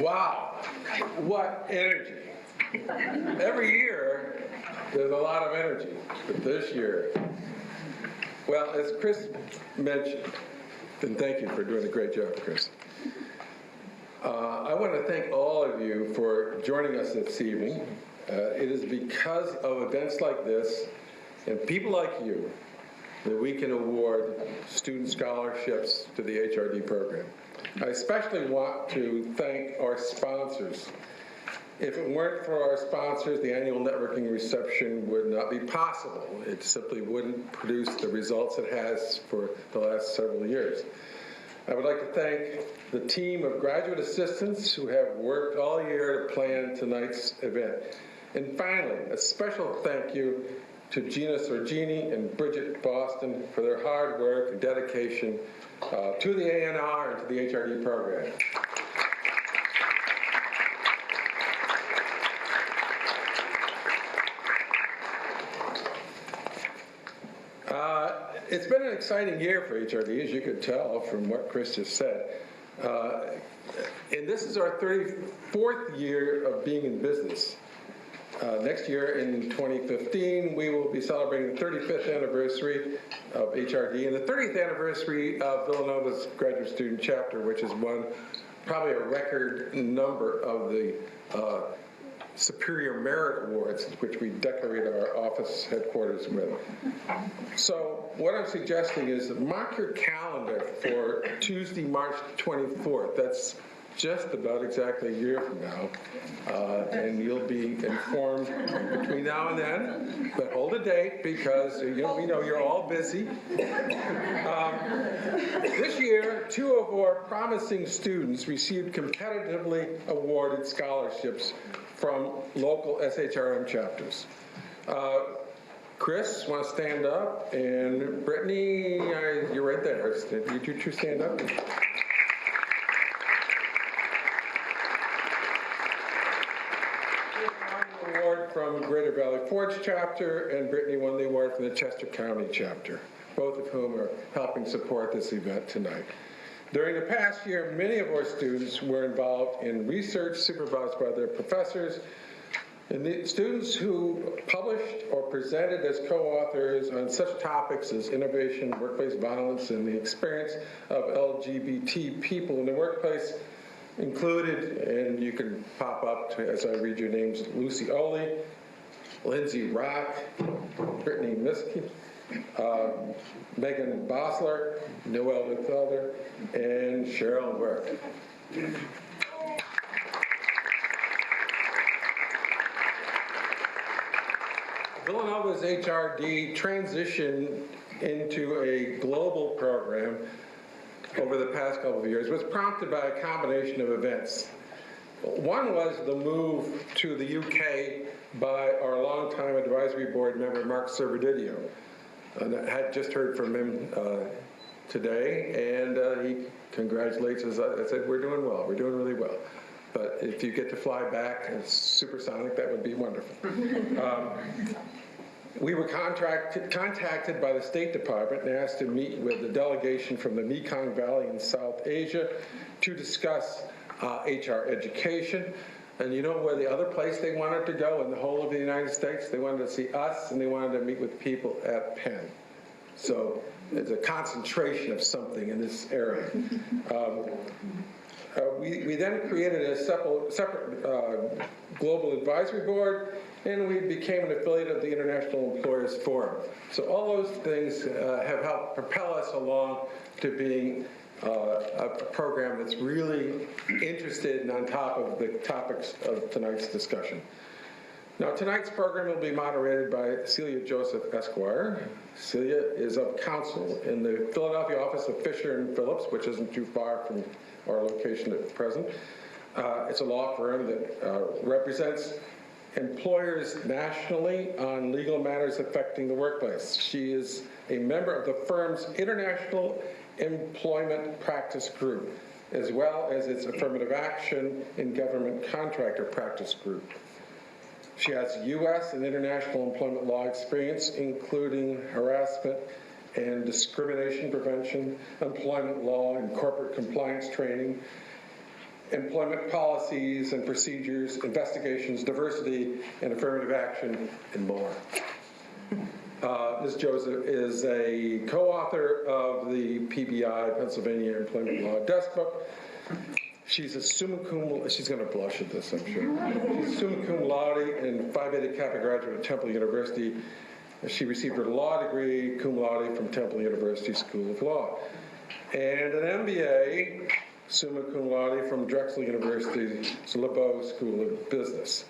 Wow, what energy. Every year, there's a lot of energy, but this year, well, as Chris mentioned, and thank you for doing a great job, Chris. I want to thank all of you for joining us this evening. It is because of events like this and people like you that we can award student scholarships to the HRD program. I especially want to thank our sponsors. If it weren't for our sponsors, the annual networking reception would not be possible. It simply wouldn't produce the results it has for the last several years. I would like to thank the team of graduate assistants who have worked all year to plan tonight's event. And finally, a special thank you to Gina Sorgini and Bridget Boston for their hard work and dedication to the ANR and to the HRD program. It's been an exciting year for HRD, as you could tell from what Chris just said. And this is our 34th year of being in business. Next year, in 2015, we will be celebrating the 35th anniversary of HRD and the 30th anniversary of Villanova's graduate student chapter, which has won probably a record number of the Superior Merit Awards, which we decorate our office headquarters with. So what I'm suggesting is mark your calendar for Tuesday, March 24th. That's just about exactly a year from now, and you'll be informed between now and then, but hold a date because we know you're all busy. This year, 2 of our promising students received competitively awarded scholarships from local SHRM chapters. Chris, want to stand up? And Brittany, you're right there. Did you two stand up? From Greater Valley Forge chapter, and Brittany won the award from the Chester County chapter, both of whom are helping support this event tonight. During the past year, many of our students were involved in research supervised by their professors, and the students who published or presented as co-authors on such topics as innovation, workplace violence, and the experience of LGBT people in the workplace included, and you can pop up as I read your names, Lucy Oley, Lindsay Rock, Brittany Miskey, Megan Bosler, Noelle Luthelder, and Cheryl Work. Villanova's HRD transitioned into a global program over the past couple of years was prompted by a combination of events. One was the move to the UK by our longtime advisory board member, Mark Servadidio. I had just heard from him today, and he congratulates us. I said, we're doing well, we're doing really well. But if you get to fly back as supersonic, that would be wonderful. We were contacted by the State Department and asked to meet with the delegation from the Mekong Valley in South Asia to discuss HR education. And you know where the other place they wanted to go in the whole of the United States? They wanted to see us, and they wanted to meet with people at Penn. So it's a concentration of something in this area. We then created a separate global advisory board, and we became an affiliate of the International Employers Forum. So all those things have helped propel us along to being a program that's really interested and on top of the topics of tonight's discussion. Now, tonight's program will be moderated by Celia Joseph Esquire. Celia is of counsel in the Philadelphia office of Fisher and Phillips, which isn't too far from our location at present. It's a law firm that represents employers nationally on legal matters affecting the workplace. She is a member of the firm's International Employment Practice Group, as well as its Affirmative Action and Government Contractor Practice Group. She has U.S. and international employment law experience, including harassment and discrimination prevention, employment law and corporate compliance training, employment policies and procedures, investigations, diversity and affirmative action, and more. Ms. Joseph is a co-author of the PBI, Pennsylvania Employment Law Desk Book. She's a summa cum, she's going to blush at this, I'm sure. She's summa cum laude and Phi Beta Kappa graduate of Temple University. She received her law degree cum laude from Temple University School of Law, and an MBA summa cum laude from Drexel University's LeBeau School of Business.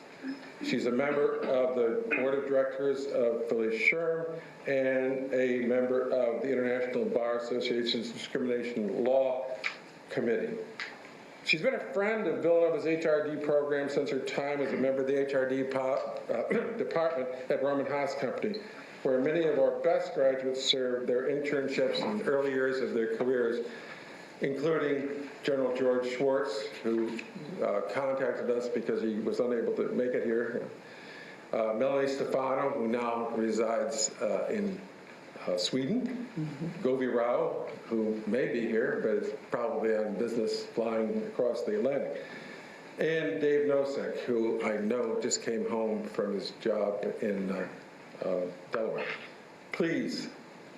She's a member of the Board of Directors of Phyllis Sherm and a member of the International Bar Association's Discrimination Law Committee. She's been a friend of Villanova's HRD program since her time as a member of the HRD department at Roman Haas Company, where many of our best graduates served their internships in the early years of their careers, including General George Schwartz, who contacted us because he was unable to make it here, Melanie Stefano, who now resides in Sweden, Govi Rao, who may be here, but is probably on business flying across the Atlantic, and Dave Nosek, who I know just came home from his job in Delaware. Please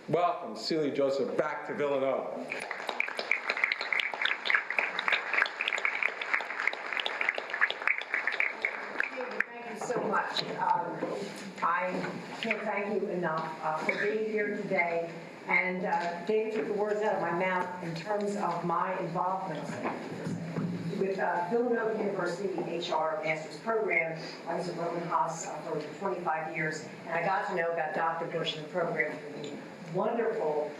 welcome Celia Joseph back to Villanova. So much. I can't thank you enough for being here today. And David took the words out of my mouth in terms of my involvement with Villanova University HR Master's Program. I was at Roman Haas for 25 years, and I got to know about Dr. Bush and the program through the wonderful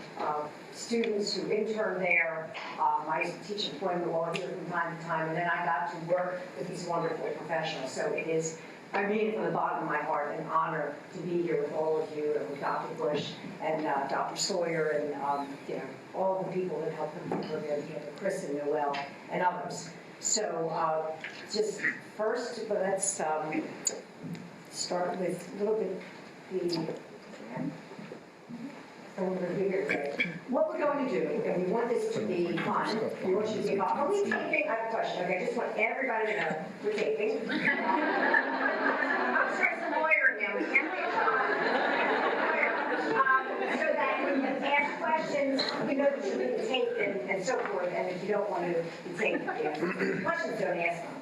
students who interned there. I used to teach employment law here from time to time, and then I got to work with these wonderful professionals. So it is, I mean it from the bottom of my heart, an honor to be here with all of you and with Dr. Bush and Dr. Sawyer and you know, all the people that helped put the program together, Chris and Noel and others. So just first, let's start with a little bit what we're going to do, and we want this to be fun, we want you to give up. Are we taping? I have a question. Okay, I just want everybody to know we're taping. I'm sure it's a lawyer now. We can't leave so that when you ask questions, you know that you're being taped and so forth, and if you don't want to be taped, questions, don't ask them.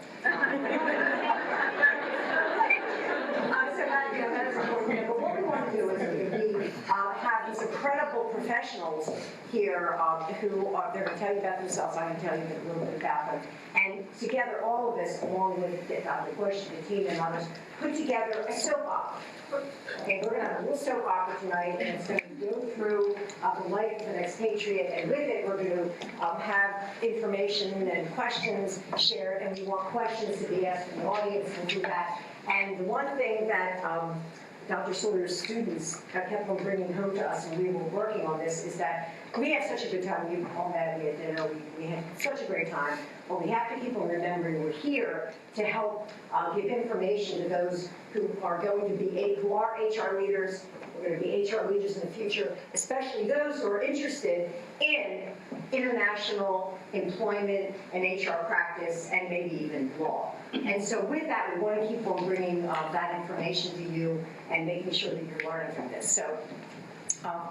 So that is important. But what we want to do is we have these incredible professionals here who are, they're going to tell you about themselves. I'm going to tell you a little bit about them. And together, all of this, along with Dr. Bush, the team, and others, put together a soap opera. Okay, we're going to have a little soap opera tonight, and it's going to go through the life of an expatriate, and with it, we're going to have information and questions shared, and we want questions to be asked from the audience and do that. And the one thing that Dr. Sawyer's students kept on bringing home to us, and we were working on this, is that we had such a good time. You all met me at dinner. We had such a great time. But we have to keep on remembering we're here to help give information to those who are going to be, who are HR leaders. We're going to be HR leaders in the future, especially those who are interested in international employment and HR practice and maybe even law. And so with that, we want to keep on bringing that information to you and making sure that you're learning from this. So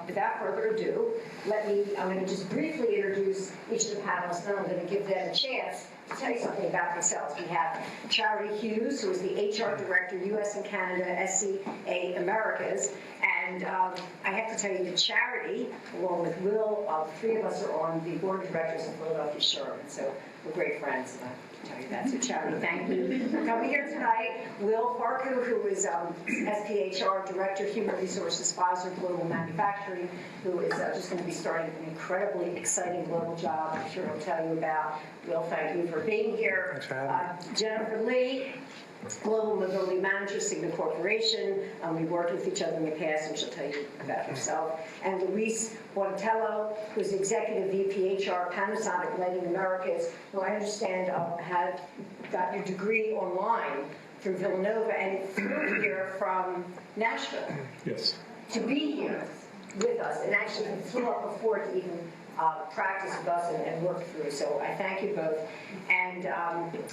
without further ado, I'm going to just briefly introduce each of the panelists, and I'm going to give them a chance to tell you something about themselves. We have Charity Hughes, who is the HR Director, U.S. and Canada, SCA Americas. And I have to tell you that Charity, along with Will, the three of us are on the Board of Directors of Philadelphia Sherman. So we're great friends. Tell you that. So Charity, thank you for coming here tonight. Will Farku, who is SPHR Director, Human Resources Advisor, Global Manufacturing, who is just going to be starting an incredibly exciting global job. I'm sure he'll tell you about. Will, thank you for being here. Thanks for having me. Jennifer Lee, Global Mobility Manager, Cigna Corporation. We worked with each other in the past, and she'll tell you about herself. And Luis Bontello, who's Executive VP HR, Panasonic Lighting Americas, who I understand had got your degree online from Villanova and flew here from Nashville. Yes. To be here with us, and actually flew up before to even practice with us and work through. So I thank you both. And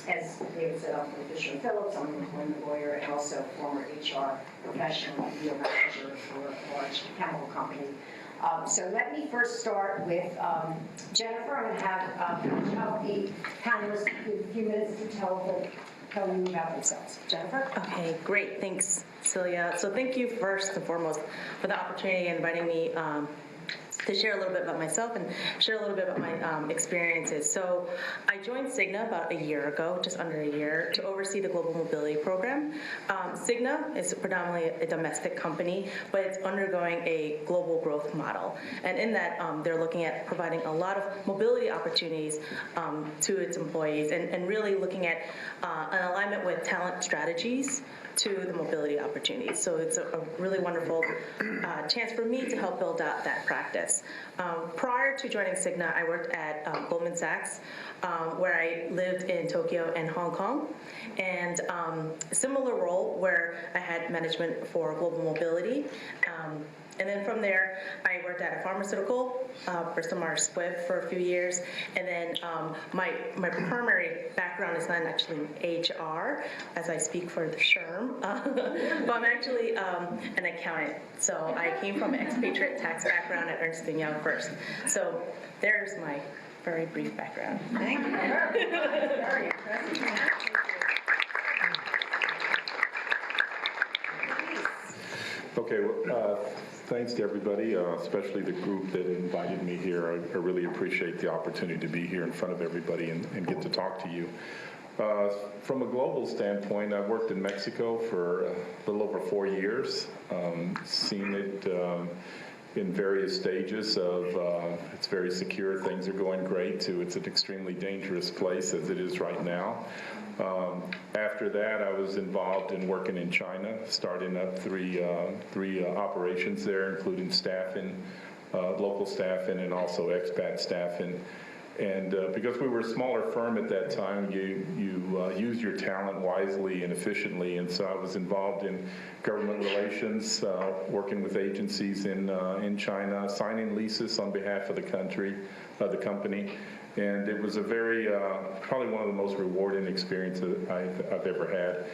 as David said, I'm from Fisher & Phillips. I'm an employment lawyer and also former HR professional, deal manager for a large chemical company. So let me first start with Jennifer. I'm going to have the panelists give a few minutes to tell you about themselves. Jennifer? Okay, great. Thanks, Celia. So thank you first and foremost for the opportunity and inviting me to share a little bit about myself and share a little bit about my experiences. So I joined Cigna about a year ago, just under a year, to oversee the Global Mobility Program. Cigna is predominantly a domestic company, but it's undergoing a global growth model. And in that, they're looking at providing a lot of mobility opportunities to its employees and really looking at an alignment with talent strategies to the mobility opportunities. So it's a really wonderful chance for me to help build out that practice. Prior to joining Cigna, I worked at Goldman Sachs, where I lived in Tokyo and Hong Kong, and a similar role where I had management for global mobility. And then from there, I worked at a pharmaceutical, Bristol Myers Squibb, for a few years. And then my primary background is not actually in HR, as I speak for the SHRM, but I'm actually an accountant. So I came from an expatriate tax background at Ernst & Young first. So there's my very brief background. Thank you. Very impressive. Okay, well, thanks to everybody, especially the group that invited me here. I really appreciate the opportunity to be here in front of everybody and get to talk to you. From a global standpoint, I've worked in Mexico for a little over 4 years, seen it in various stages of it's very secure, things are going great, to it's an extremely dangerous place as it is right now. After that, I was involved in working in China, starting up three operations there, including staffing, local staffing, and also expat staffing. And because we were a smaller firm at that time, you use your talent wisely and efficiently. And so I was involved in government relations, working with agencies in China, signing leases on behalf of the company. And it was a very, probably one of the most rewarding experiences I've ever had.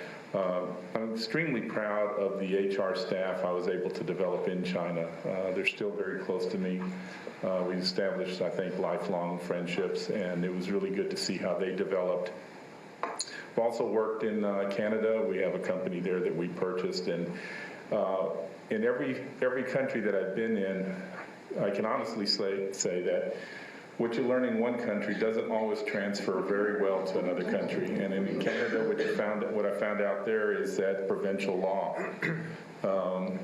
I'm extremely proud of the HR staff I was able to develop in China. They're still very close to me. We established, I think, lifelong friendships, and it was really good to see how they developed. I've also worked in Canada. We have a company there that we purchased, and in every country that I've been in, I can honestly say that what you learn in one country doesn't always transfer very well to another country. And in Canada, what I found out there is that provincial law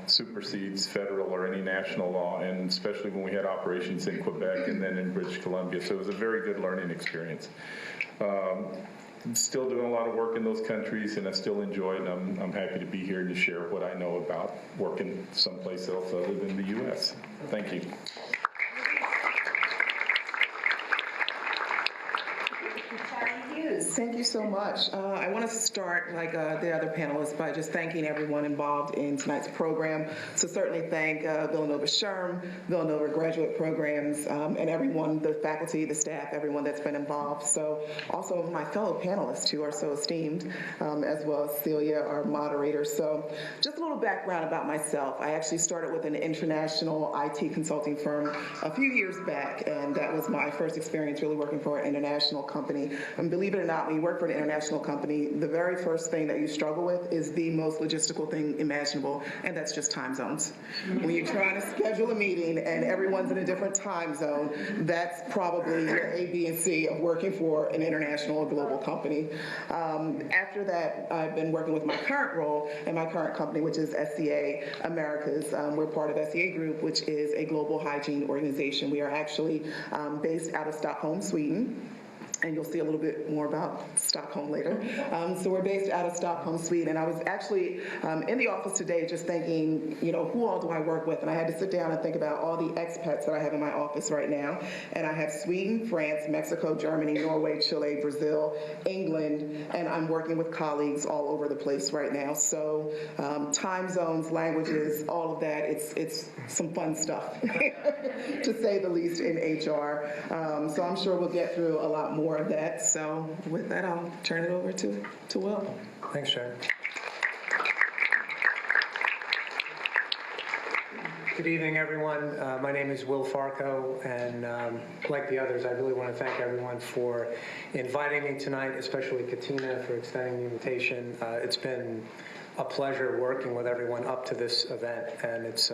supersedes federal or any national law, and especially when we had operations in Quebec and then in British Columbia. So it was a very good learning experience. I'm still doing a lot of work in those countries, and I still enjoy it, and I'm happy to be here to share what I know about working someplace else other than the U.S. Thank you. Thank you so much. I want to start, like the other panelists, by just thanking everyone involved in tonight's program. So certainly thank Villanova SHRM, Villanova graduate programs, and everyone, the faculty, the staff, everyone that's been involved. So also my fellow panelists who are so esteemed, as well as Celia, our moderator. So just a little background about myself. I actually started with an international IT consulting firm a few years back, and that was my first experience really working for an international company. And believe it or not, when you work for an international company, the very first thing that you struggle with is the most logistical thing imaginable, and that's just time zones. When you're trying to schedule a meeting and everyone's in a different time zone, that's probably your A, B, and C of working for an international or global company. After that, I've been working with my current role in my current company, which is SCA Americas. We're part of SCA Group, which is a global hygiene organization. We are actually based out of Stockholm, Sweden. and you'll see a little bit more about Stockholm later. So we're based out of Stockholm, Sweden, and I was actually in the office today just thinking, who all do I work with? And I had to sit down and think about all the expats that I have in my office right now. And I have Sweden, France, Mexico, Germany, Norway, Chile, Brazil, England, and I'm working with colleagues all over the place right now. So time zones, languages, all of that, it's some fun stuff, to say the least, in HR. So I'm sure we'll get through a lot more of that. So with that, I'll turn it over to Will. Thanks, Sharon. Good evening, everyone. My name is Will Farco, and like the others, I really want to thank everyone for inviting me tonight, especially Katina for extending the invitation. It's been a pleasure working with everyone up to this event, and it's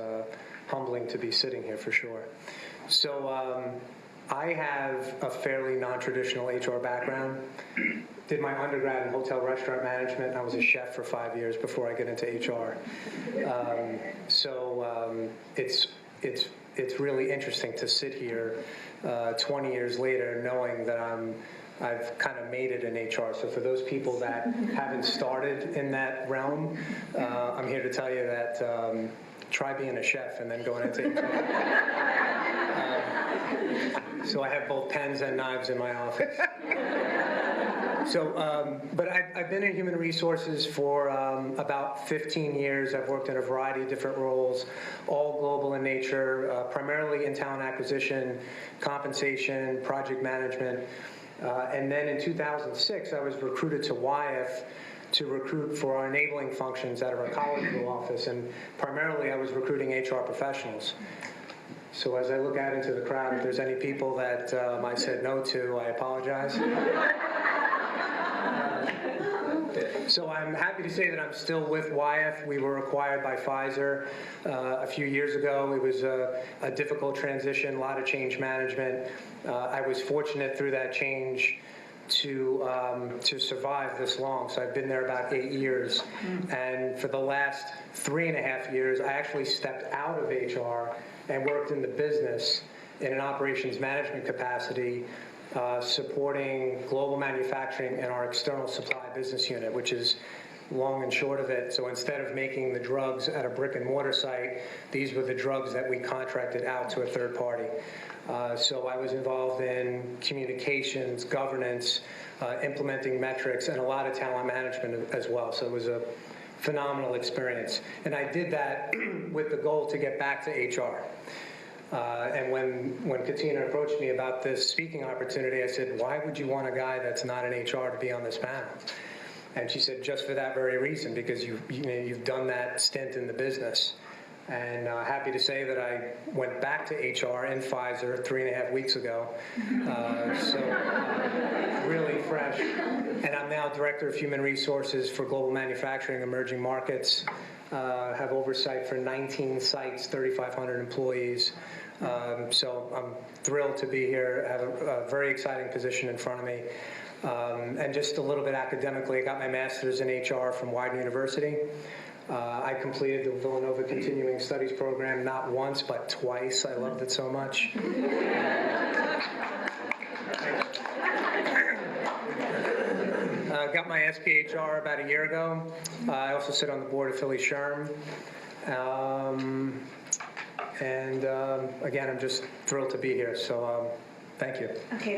humbling to be sitting here for sure. So I have a fairly non-traditional HR background. Did my undergrad in hotel restaurant management. I was a chef for 5 years before I get into HR. It's really interesting to sit here 20 years later knowing that I've kind of made it in HR. So for those people that haven't started in that realm, I'm here to tell you that try being a chef and then going into HR. So I have both pens and knives in my office. But I've been in human resources for about 15 years. I've worked in a variety of different roles, all global in nature, primarily in talent acquisition, compensation, project management. And then in 2006, I was recruited to YF to recruit for our enabling functions out of our Collegeville office. And primarily, I was recruiting HR professionals. So as I look out into the crowd, if there's any people that I said no to, I apologize. So I'm happy to say that I'm still with YF. We were acquired by Pfizer a few years ago. It was a difficult transition, a lot of change management. I was fortunate through that change to survive this long. So I've been there about 8 years. And for the last 3.5 years, I actually stepped out of HR and worked in the business in an operations management capacity, supporting global manufacturing and our external supply business unit, which is long and short of it. So instead of making the drugs at a brick and mortar site, these were the drugs that we contracted out to a third party. So I was involved in communications, governance, implementing metrics, and a lot of talent management as well. So it was a phenomenal experience. And I did that with the goal to get back to HR. And when Katina approached me about this speaking opportunity, I said, why would you want a guy that's not in HR to be on this panel? And she said, just for that very reason, because you've done that stint in the business. And happy to say that I went back to HR in Pfizer 3.5 weeks ago. Really fresh. And I'm now Director of Human Resources for Global Manufacturing Emerging Markets. Have oversight for 19 sites, 3,500 employees. So I'm thrilled to be here. I have a very exciting position in front of me. And just a little bit academically, I got my master's in HR from Widener University. I completed the Villanova Continuing Studies program not once, but twice. I loved it so much. Got my SPHR about a year ago. I also sit on the board of Philly Sherm. Again, I'm just thrilled to be here. So thank you. Okay.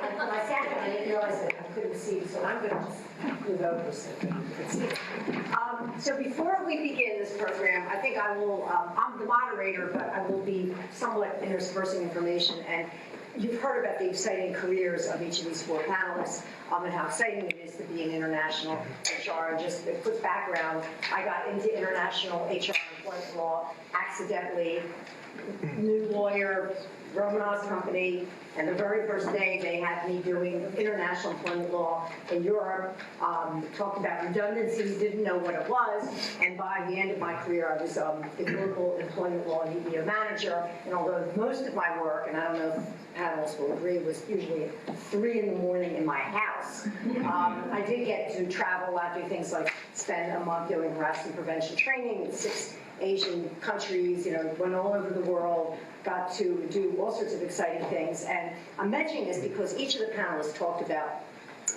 I didn't realize that I couldn't see, so I'm going to just move over so you can see. So before we begin this program, I think I will, I'm the moderator, but I will be somewhat interspersing information. And you've heard about the exciting careers of each of these 4 panelists and how exciting it is to be in international HR. And just a quick background, I got into international HR employment law accidentally. New lawyer, Romanov's company, and the very first day they had me doing international employment law in Europe, talked about redundancies, didn't know what it was, and by the end of my career I was the global employment law and EEO manager, and although most of my work, and I don't know if panelists will agree, was usually at 3 in the morning in my house, I did get to travel a lot, do things like spend a month doing harassment prevention training in 6 Asian countries, went all over the world, got to do all sorts of exciting things. And I'm mentioning this because each of the panelists talked about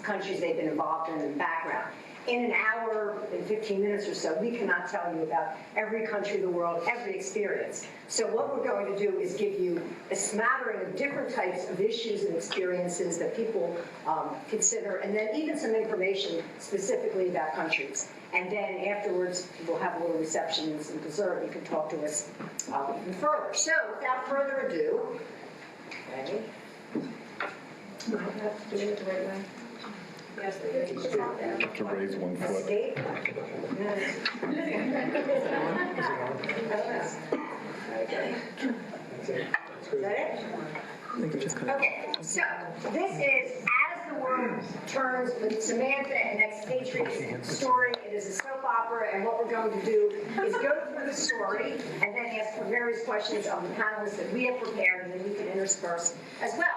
countries they've been involved in and background. In an hour, in 15 minutes or so, we cannot tell you about every country in the world, every experience. So what we're going to do is give you a smattering of different types of issues and experiences that people consider, and then even some information specifically about countries. And then afterwards, we'll have a little reception and some dessert. You can talk to us even further. So without further ado, okay. Do I have to do it the right way? Yes, You have to raise one foot. Escape? Yes. Is that it? Okay, so this is As the World Turns with Samantha and Expatriate's story. It is a soap opera, and what we're going to do is go through the story and then ask for various questions of the panelists that we have prepared, and then we can intersperse as well.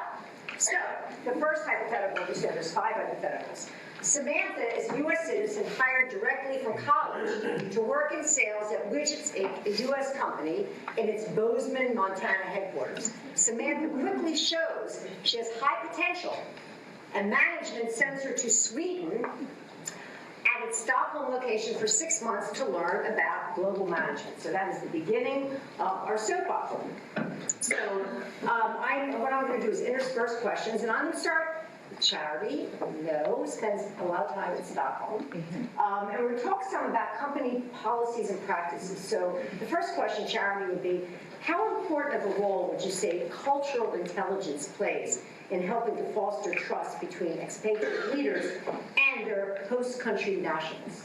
So, the first hypothetical, we said there's 5 hypotheticals. Samantha is a U.S. citizen hired directly from college to work in sales at Widgets, a U.S. company, in its Bozeman, Montana headquarters. Samantha quickly shows she has high potential, and management sends her to Sweden at its Stockholm location for 6 months to learn about global management. So that is the beginning of our soap opera. So what I'm going to do is intersperse questions, and I'm going to start with Charity. No, spends a lot of time in Stockholm. And we're going to talk some about company policies and practices. So the first question, Charity, would be, how important of a role would you say cultural intelligence plays in helping to foster trust between expatriate leaders and their host country nationals?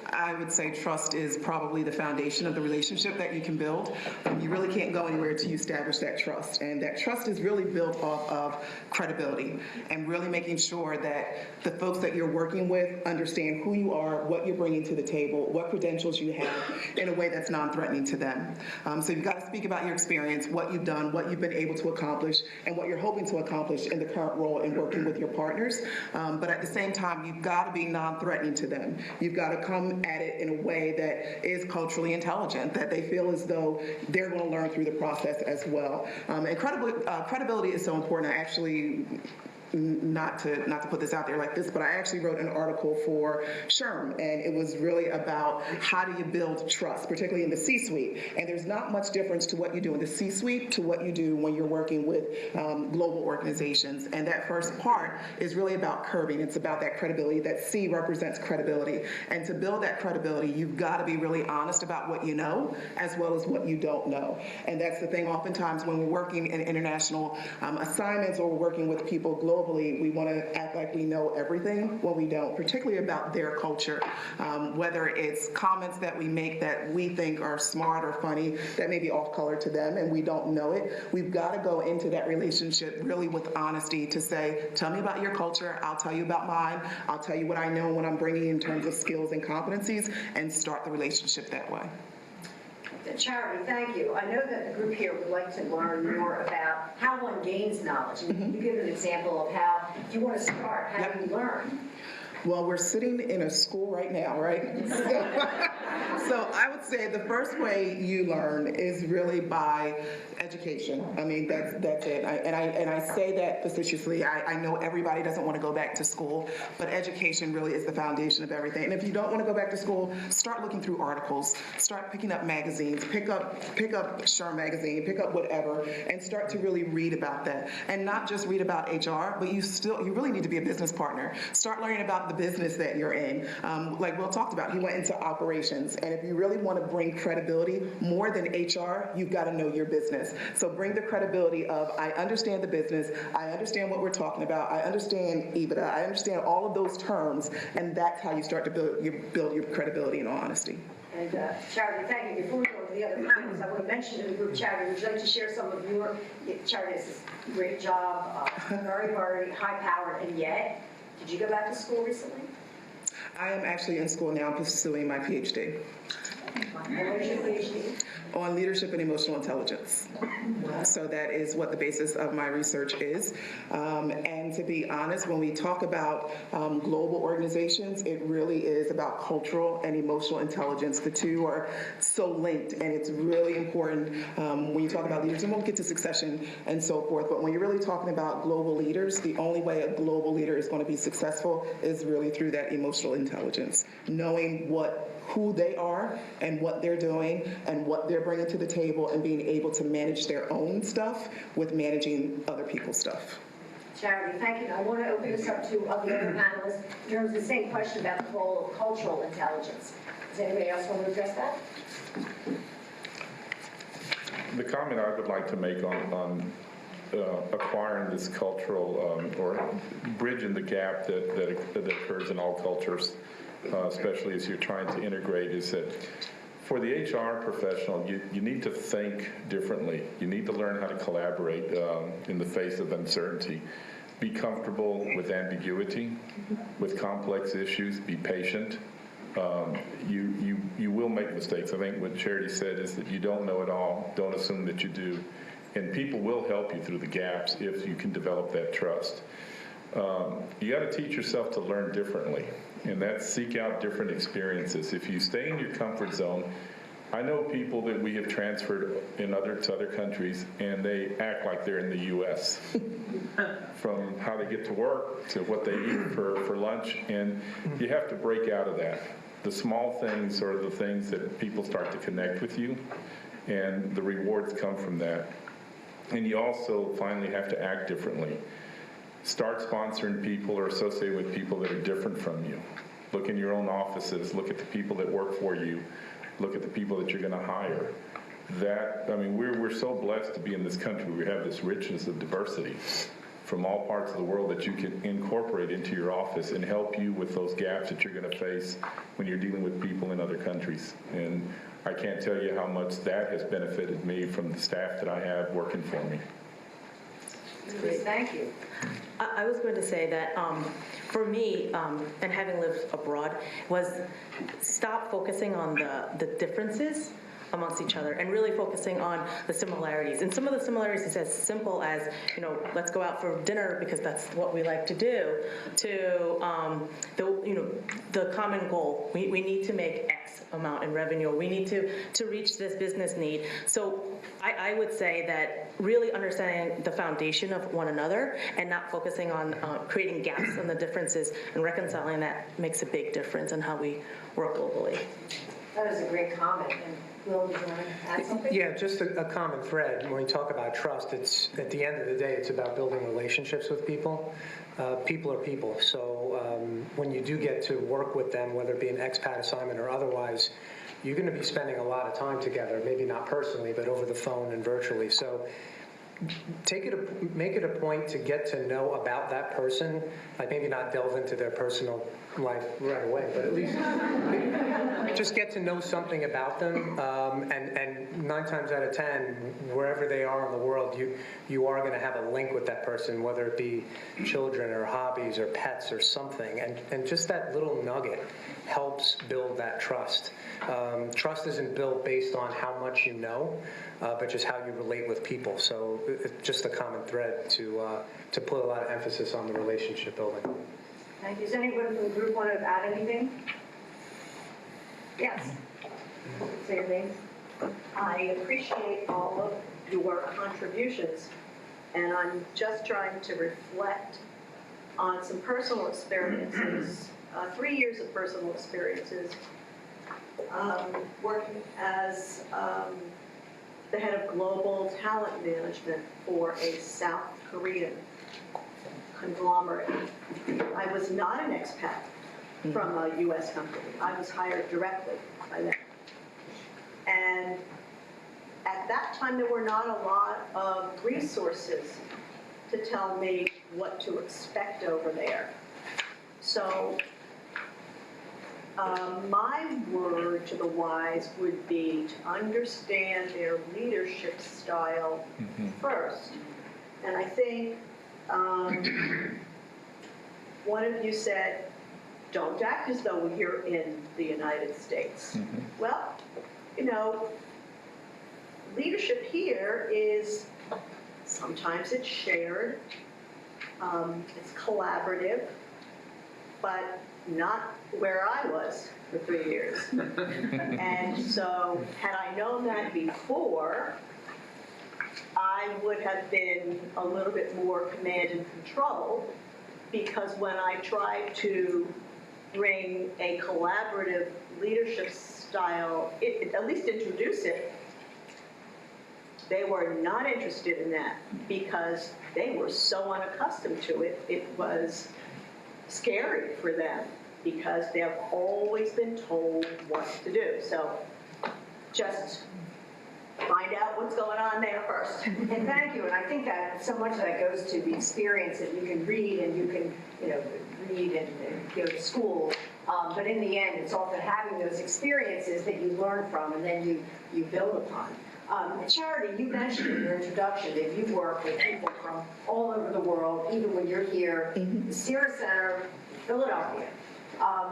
I would say trust is probably the foundation of the relationship that you can build. You really can't go anywhere until you establish that trust. And that trust is really built off of credibility and really making sure that the folks that you're working with understand who you are, what you're bringing to the table, what credentials you have in a way that's non-threatening to them. So you've got to speak about your experience, what you've done, what you've been able to accomplish, and what you're hoping to accomplish in the current role in working with your partners. But at the same time, you've got to be non-threatening to them. You've got to come at it in a way that is culturally intelligent, that they feel as though they're going to learn through the process as well. And credibility is so important. I actually, not to put this out there like this, but I actually wrote an article for SHRM, and it was really about how do you build trust, particularly in the C-suite. And there's not much difference to what you do in the C-suite to what you do when you're working with global organizations. And that first part is really about curbing. It's about that credibility. That C represents credibility. And to build that credibility, you've got to be really honest about what you know as well as what you don't know. And that's the thing oftentimes when we're working in international assignments or we're working with people globally, we want to act like we know everything when we don't, particularly about their culture. Whether it's comments that we make that we think are smart or funny that may be off-color to them and we don't know it, we've got to go into that relationship really with honesty to say, tell me about your culture, I'll tell you about mine, I'll tell you what I know when I'm bringing in terms of skills and competencies, and start the relationship that way. Charity, thank you. I know that the group here would like to learn more about how one gains knowledge. And you give an example of how, if you want to start, how do you learn? Well, we're sitting in a school right now, right? So I would say the first way you learn is really by education. I mean, that's it. And I say that facetiously. I know everybody doesn't want to go back to school, but education really is the foundation of everything. And if you don't want to go back to school, start looking through articles, start picking up magazines, pick up SHRM magazine, pick up whatever, and start to really read about that. And not just read about HR, but you really need to be a business partner. Start learning about the business that you're in. Like Will talked about, he went into operations. And if you really want to bring credibility more than HR, you've got to know your business. So bring the credibility of, I understand the business, I understand what we're talking about, I understand EBITDA, I understand all of those terms, and that's how you start to build your credibility in all honesty. And Charity, thank you. Before we go to the other panels, I want to mention to the group, Charity, would you like to share some of your, Charity does a great job, very, very high-powered, and yet, did you go back to school recently? I am actually in school now pursuing my PhD. And where's your PhD? On leadership and emotional intelligence. So that is what the basis of my research is. And to be honest, when we talk about global organizations, it really is about cultural and emotional intelligence. The two are so linked, and it's really important when you talk about leaders, and we'll get to succession and so forth, but when you're really talking about global leaders, the only way a global leader is going to be successful is really through that emotional intelligence, knowing who they are and what they're doing and what they're bringing to the table, and being able to manage their own stuff with managing other people's stuff. Charity, thank you. I want to open this up to the other panelists in terms of the same question about the role of cultural intelligence. Does anybody else want to address that? The comment I would like to make on acquiring this cultural or bridging the gap that occurs in all cultures, especially as you're trying to integrate, is that for the HR professional, you need to think differently. You need to learn how to collaborate in the face of uncertainty. Be comfortable with ambiguity, with complex issues. Be patient. You will make mistakes. I think what Charity said is that you don't know it all. Don't assume that you do. And people will help you through the gaps if you can develop that trust. You got to teach yourself to learn differently, and that's seek out different experiences. If you stay in your comfort zone, I know people that we have transferred to other countries, and they act like they're in the U.S. From how they get to work to what they eat for lunch, and you have to break out of that. The small things are the things that people start to connect with you, and the rewards come from that. And you also finally have to act differently. Start sponsoring people or associate with people that are different from you. Look in your own offices. Look at the people that work for you. Look at the people that you're going to hire. We're so blessed to be in this country. We have this richness of diversity from all parts of the world that you can incorporate into your office and help you with those gaps that you're going to face when you're dealing with people in other countries. And I can't tell you how much that has benefited me from the staff that I have working for me. Great, thank you. I was going to say that for me, and having lived abroad, was stop focusing on the differences amongst each other and really focusing on the similarities. And some of the similarities is as simple as, let's go out for dinner because that's what we like to do, to the common goal. We need to make X amount in revenue. We need to reach this business need. So I would say that really understanding the foundation of one another and not focusing on creating gaps and the differences and reconciling that makes a big difference in how we work globally. That was a great comment. And Will, do you want to add something? Yeah, just a common thread. When we talk about trust, it's at the end of the day, it's about building relationships with people. People are people. So when you do get to work with them, whether it be an expat assignment or otherwise, you're going to be spending a lot of time together, maybe not personally, but over the phone and virtually. So make it a point to get to know about that person, like maybe not delve into their personal life right away, but at least just get to know something about them. And 9 times out of 10, wherever they are in the world, you are going to have a link with that person, whether it be children or hobbies or pets or something. And just that little nugget helps build that trust. Trust isn't built based on how much you know, but just how you relate with people. So it's just a common thread to put a lot of emphasis on the relationship building. Thank you. Does anyone from the group want to add anything? Yes. Say your name. I appreciate all of your contributions, and I'm just trying to reflect on some personal experiences, 3 years of personal experiences, working as the head of global talent management for a South Korean conglomerate. I was not an expat from a U.S. company. I was hired directly by them. And at that time, there were not a lot of resources to tell me what to expect over there. So my word to the wise would be to understand their leadership style first. And I think one of you said, don't act as though we're here in the United States. Well, you know, leadership here is, sometimes it's shared, it's collaborative, but not where I was for 3 years. And so had I known that before, I would have been a little bit more command and control, because when I tried to bring a collaborative leadership style, at least introduce it, they were not interested in that because they were so unaccustomed to it. It was scary for them because they've always been told what to do. So just find out what's going on there first. And thank you, and I think that so much of that goes to the experience that you can read and you can, read and go to school. But in the end, it's often having those experiences that you learn from and then you build upon. Charity, you mentioned in your introduction that you work with people from all over the world, even when you're here, the Sierra Center, Philadelphia.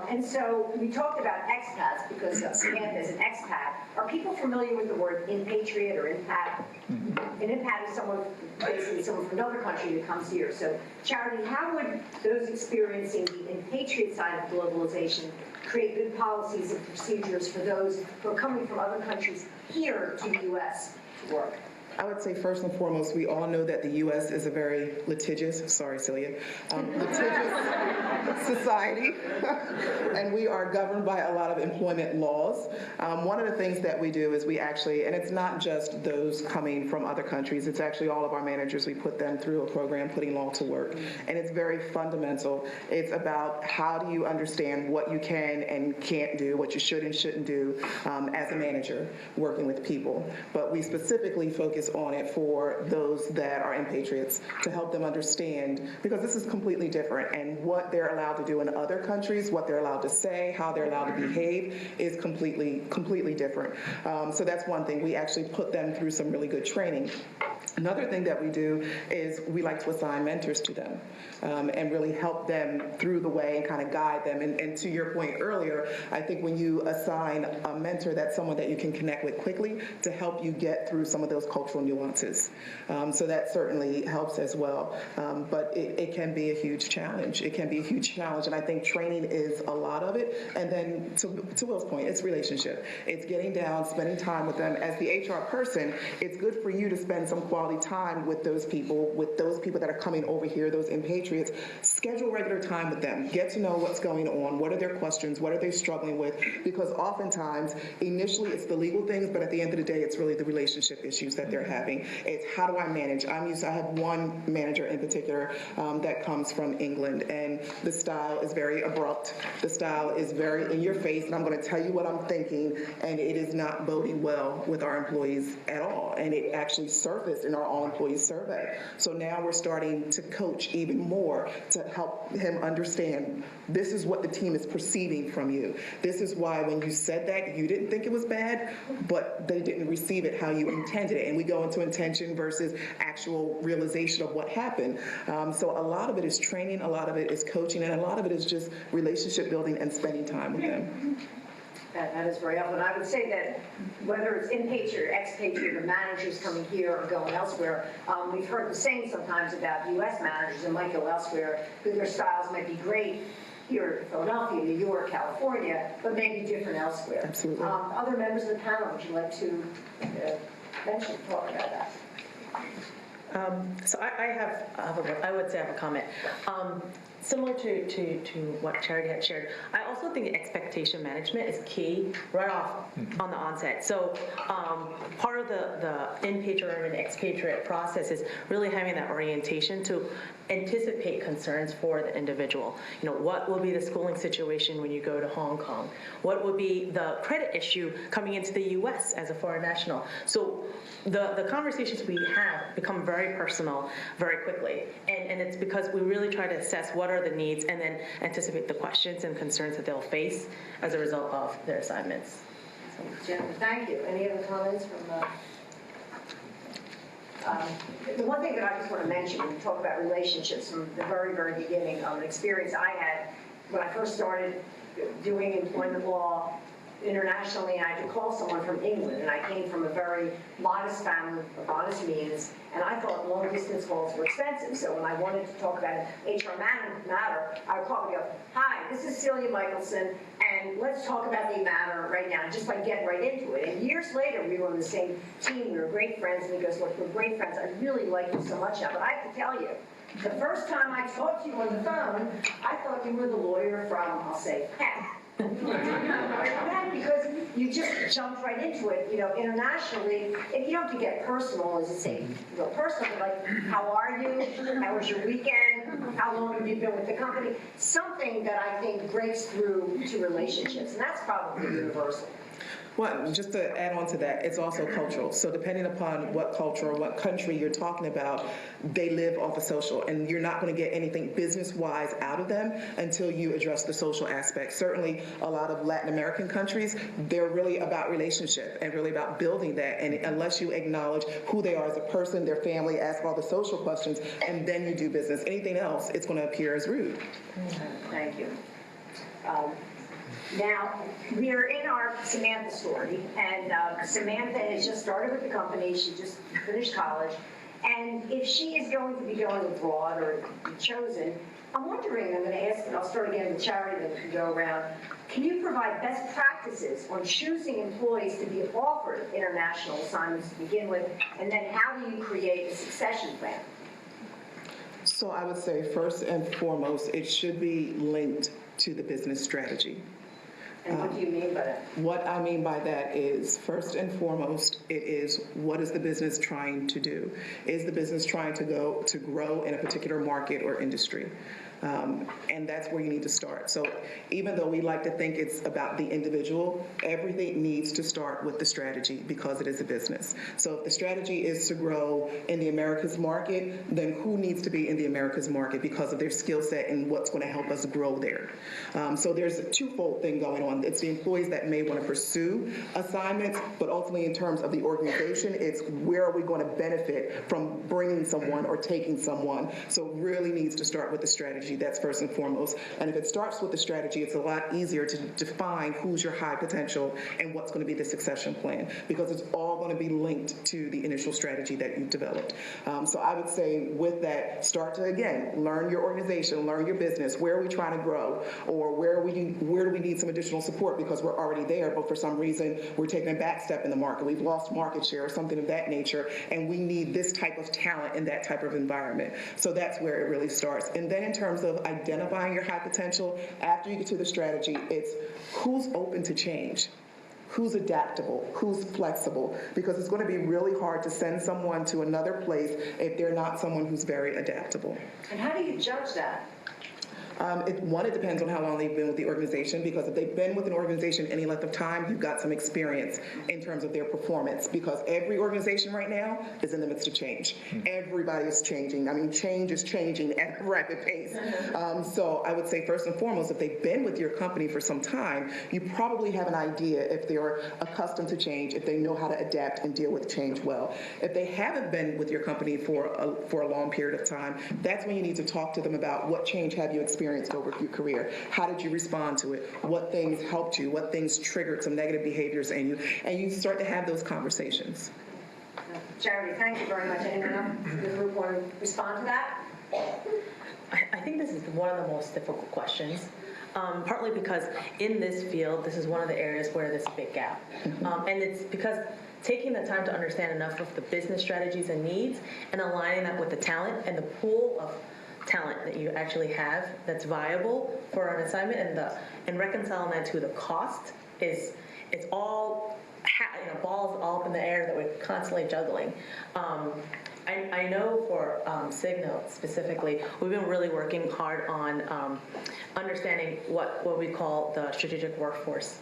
And so we talked about expats because Samantha is an expat. Are people familiar with the word impatriot or impat? An impat is basically someone from another country who comes here. So Charity, how would those experiencing the impatriot side of globalization create good policies and procedures for those who are coming from other countries here to the U.S. to work? I would say first and foremost, we all know that the U.S. is a very litigious, sorry Celia, litigious society, and we are governed by a lot of employment laws. One of the things that we do is we actually, and it's not just those coming from other countries, it's actually all of our managers, we put them through a program, Putting Law to Work, and it's very fundamental. It's about how do you understand what you can and can't do, what you should and shouldn't do as a manager working with people. But we specifically focus on it for those that are impatriots to help them understand, because this is completely different, and what they're allowed to do in other countries, what they're allowed to say, how they're allowed to behave is completely different. So that's one thing. We actually put them through some really good training. Another thing that we do is we like to assign mentors to them and really help them through the way and kind of guide them. And to your point earlier, I think when you assign a mentor, that's someone that you can connect with quickly to help you get through some of those cultural nuances. So that certainly helps as well. But it can be a huge challenge. It can be a huge challenge. And I think training is a lot of it. And then to Will's point, it's relationship. It's getting down, spending time with them. As the HR person, it's good for you to spend some quality time with those people that are coming over here, those impatriots. Schedule regular time with them. Get to know what's going on. What are their questions? What are they struggling with? Because oftentimes, initially, it's the legal things, but at the end of the day, it's really the relationship issues that they're having. It's how do I manage? I have one manager in particular that comes from England, and the style is very abrupt. The style is very in your face, and I'm going to tell you what I'm thinking, and it is not boding well with our employees at all. And it actually surfaced in our all-employee survey. So now we're starting to coach even more to help him understand this is what the team is perceiving from you. This is why when you said that, you didn't think it was bad, but they didn't receive it how you intended it. And we go into intention versus actual realization of what happened. So a lot of it is training, a lot of it is coaching, and a lot of it is just relationship building and spending time with them. That is very helpful. And I would say that whether it's impatriot or expatriate or managers coming here or going elsewhere, we've heard the same sometimes about U.S. managers and might go elsewhere, who their styles might be great here in Philadelphia, New York, California, but maybe different elsewhere. Absolutely. Other members of the panel, would you like to talk about that? So I would say I have a comment. Similar to what Charity had shared, I also think expectation management is key right off on the onset. So part of the impatriot and expatriate process is really having that orientation to anticipate concerns for the individual. What will be the schooling situation when you go to Hong Kong? What would be the credit issue coming into the U.S. as a foreign national? So the conversations we have become very personal very quickly. And it's because we really try to assess what are the needs and then anticipate the questions and concerns that they'll face as a result of their assignments. Jennifer, thank you. Any other comments from the one thing that I just want to mention when we talk about relationships from the very, very beginning, an experience I had when I first started doing employment law internationally, I had to call someone from England, and I came from a very modest family of modest means, and I thought long-distance calls were expensive. So when I wanted to talk about an HR matter, I would call and go, "Hi, this is Celia Michelson, and let's talk about the matter right now," just by getting right into it. And years later, we were on the same team, we were great friends, and he goes, "Look, we're great friends, I really like you so much now, but I have to tell you, the first time I talked to you on the phone, I thought you were the lawyer from, I'll say, Penn." Because you just jumped right into it, internationally, and you don't have to get personal, as you say, real personal, but like, how are you? How was your weekend? How long have you been with the company? Something that I think breaks through to relationships, and that's probably universal. Well, just to add on to that, it's also cultural. So depending upon what culture or what country you're talking about, they live off of social, and you're not going to get anything business-wise out of them until you address the social aspect. Certainly, a lot of Latin American countries, they're really about relationship and really about building that. And unless you acknowledge who they are as a person, their family, ask all the social questions, and then you do business, anything else, it's going to appear as rude. Thank you. Now, we're in our Samantha story, and Samantha has just started with the company. She just finished college, and if she is going to be going abroad or be chosen, I'm wondering, I'm going to ask, and I'll start again with Charity, then we can go around, can you provide best practices on choosing employees to be offered international assignments to begin with, and then how do you create a succession plan? So I would say first and foremost, it should be linked to the business strategy. And what do you mean by that? What I mean by that is, first and foremost, it is, what is the business trying to do? Is the business trying to grow in a particular market or industry? And that's where you need to start. So even though we like to think it's about the individual, everything needs to start with the strategy because it is a business. So if the strategy is to grow in the Americas market, then who needs to be in the Americas market because of their skill set and what's going to help us grow there? So there's a twofold thing going on. It's the employees that may want to pursue assignments, but ultimately in terms of the organization, it's where are we going to benefit from bringing someone or taking someone. So it really needs to start with the strategy. That's first and foremost. And if it starts with the strategy, it's a lot easier to define who's your high potential and what's going to be the succession plan, because it's all going to be linked to the initial strategy that you've developed. So I would say with that, start to, again, learn your organization, learn your business, where are we trying to grow, or where do we need some additional support because we're already there, but for some reason we're taking a back step in the market. We've lost market share or something of that nature, and we need this type of talent in that type of environment. So that's where it really starts. And then in terms of identifying your high potential, after you get to the strategy, it's who's open to change, who's adaptable, who's flexible, because it's going to be really hard to send someone to another place if they're not someone who's very adaptable. And how do you judge that? It depends on how long they've been with the organization, because if they've been with an organization any length of time, you've got some experience in terms of their performance, because every organization right now is in the midst of change. Everybody is changing. I mean, change is changing at a rapid pace. So I would say first and foremost, if they've been with your company for some time, you probably have an idea if they're accustomed to change, if they know how to adapt and deal with change well. If they haven't been with your company for a long period of time, that's when you need to talk to them about what change have you experienced over your career. How did you respond to it? What things helped you? What things triggered some negative behaviors in you? And you start to have those conversations. Charity, thank you very much. Anyone else in the group want to respond to that? I think this is one of the most difficult questions, partly because in this field, this is one of the areas where there's a big gap. And it's because taking the time to understand enough of the business strategies and needs and aligning that with the talent and the pool of talent that you actually have that's viable for an assignment, and reconciling that to the cost it's all balls all up in the air that we're constantly juggling. I know for Signal specifically, we've been really working hard on understanding what we call the strategic workforce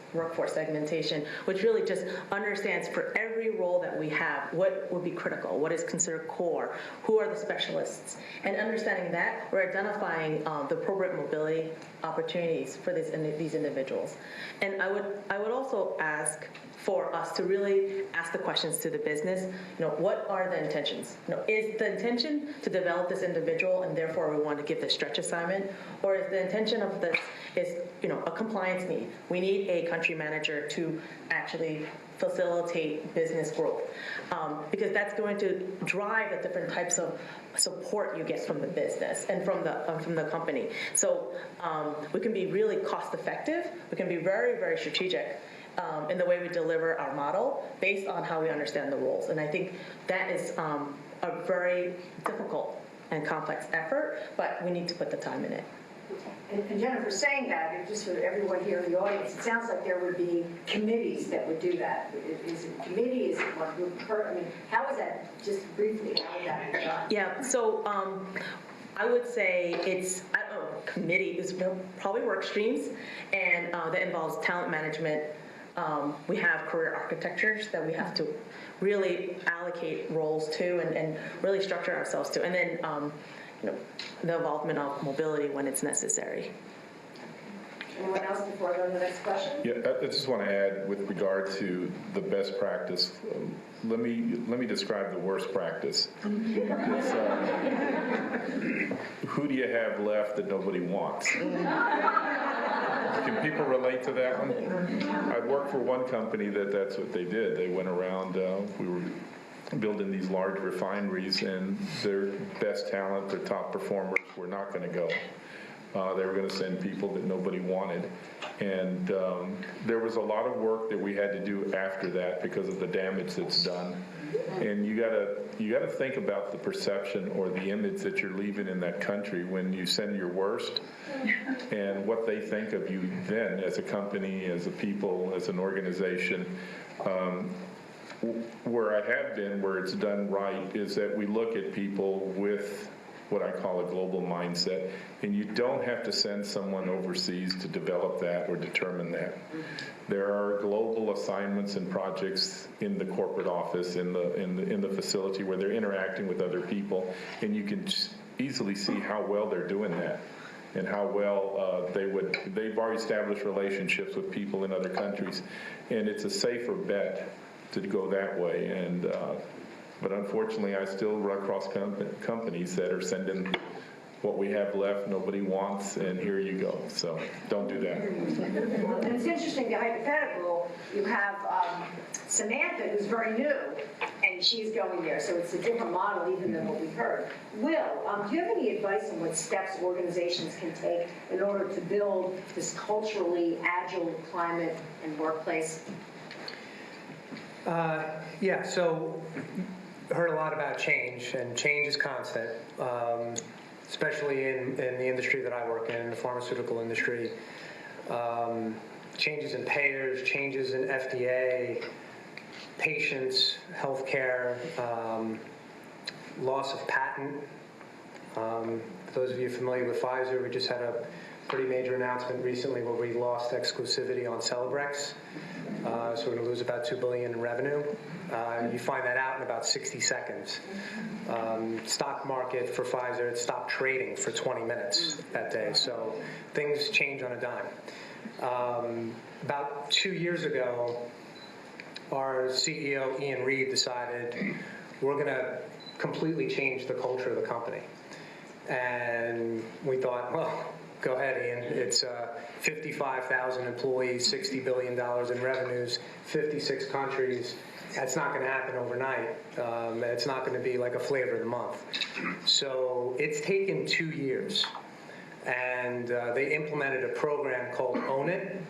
segmentation, which really just understands for every role that we have, what would be critical, what is considered core, who are the specialists, and understanding that, we're identifying the appropriate mobility opportunities for these individuals. And I would also ask for us to really ask the questions to the business, what are the intentions? is the intention to develop this individual and therefore we want to give the stretch assignment, or is the intention of this is, a compliance need? We need a country manager to actually facilitate business growth, because that's going to drive the different types of support you get from the business and from the company. So we can be really cost effective. We can be very, very strategic in the way we deliver our model based on how we understand the roles. And I think that is a very difficult and complex effort, but we need to put the time in it. And Jennifer, saying that, and just for everyone here in the audience, it sounds like there would be committees that would do that. Is it a committee? Is it one group? I mean, how is that, just briefly, how would that be done? Yeah, so I would say it's, committee is probably work streams, and that involves talent management. We have career architectures that we have to really allocate roles to and really structure ourselves to. And then the involvement of mobility when it's necessary. Anyone else before I go to the next question? Yeah, I just want to add with regard to the best practice. Let me describe the worst practice. It's, who do you have left that nobody wants? Can people relate to that one? I worked for one company that's what they did. They went around. We were building these large refineries, and their best talent, their top performers, were not going to go. They were going to send people that nobody wanted. And there was a lot of work that we had to do after that because of the damage that's done. And you gotta think about the perception or the image that you're leaving in that country when you send your worst, and what they think of you then as a company, as a people, as an organization. Where I have been, where it's done right, is that we look at people with what I call a global mindset, and you don't have to send someone overseas to develop that or determine that. There are global assignments and projects in the corporate office, in the facility, where they're interacting with other people, and you can easily see how well they're doing that, and how well they've already established relationships with people in other countries, and it's a safer bet to go that way. And but unfortunately, I still run across companies that are sending what we have left, nobody wants, and here you go. So don't do that. And it's interesting, the hypothetical, you have Samantha, who's very new, and she's going there. So it's a different model even than what we've heard. Will, do you have any advice on what steps organizations can take in order to build this culturally agile climate and workplace? Yeah, so heard a lot about change, and change is constant, especially in the industry that I work in the pharmaceutical industry. Changes in payers, changes in FDA, patients, healthcare, loss of patent. For those of you familiar with Pfizer, we just had a pretty major announcement recently where we lost exclusivity on Celebrex. So we're going to lose about $2 billion in revenue. You find that out in about 60 seconds. Stock market for Pfizer, it stopped trading for 20 minutes that day. So things change on a dime. About 2 years ago, our CEO, Ian Reed, decided we're going to completely change the culture of the company. And we thought, well, go ahead, Ian. It's 55,000 employees, $60 billion in revenues, 56 countries. That's not going to happen overnight. It's not going to be like a flavor of the month. So it's taken 2 years. And they implemented a program called Own It.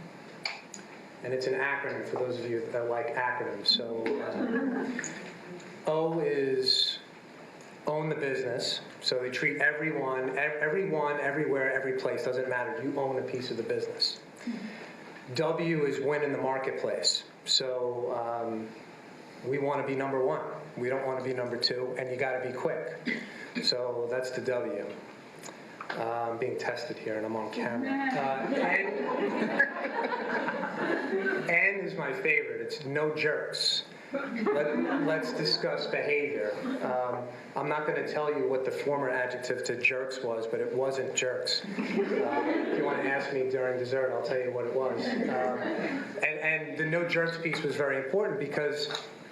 And it's an acronym for those of you that like acronyms. So O is own the business. So they treat everyone, everywhere, every place, doesn't matter. You own a piece of the business. W is win in the marketplace. So we want to be number one. We don't want to be number two, and you got to be quick. So that's the W. I'm being tested here, and I'm on camera. N is my favorite. It's no jerks. Let's discuss behavior. I'm not going to tell you what the former adjective to jerks was, but it wasn't jerks. If you want to ask me during dessert, I'll tell you what it was. And the no jerks piece was very important because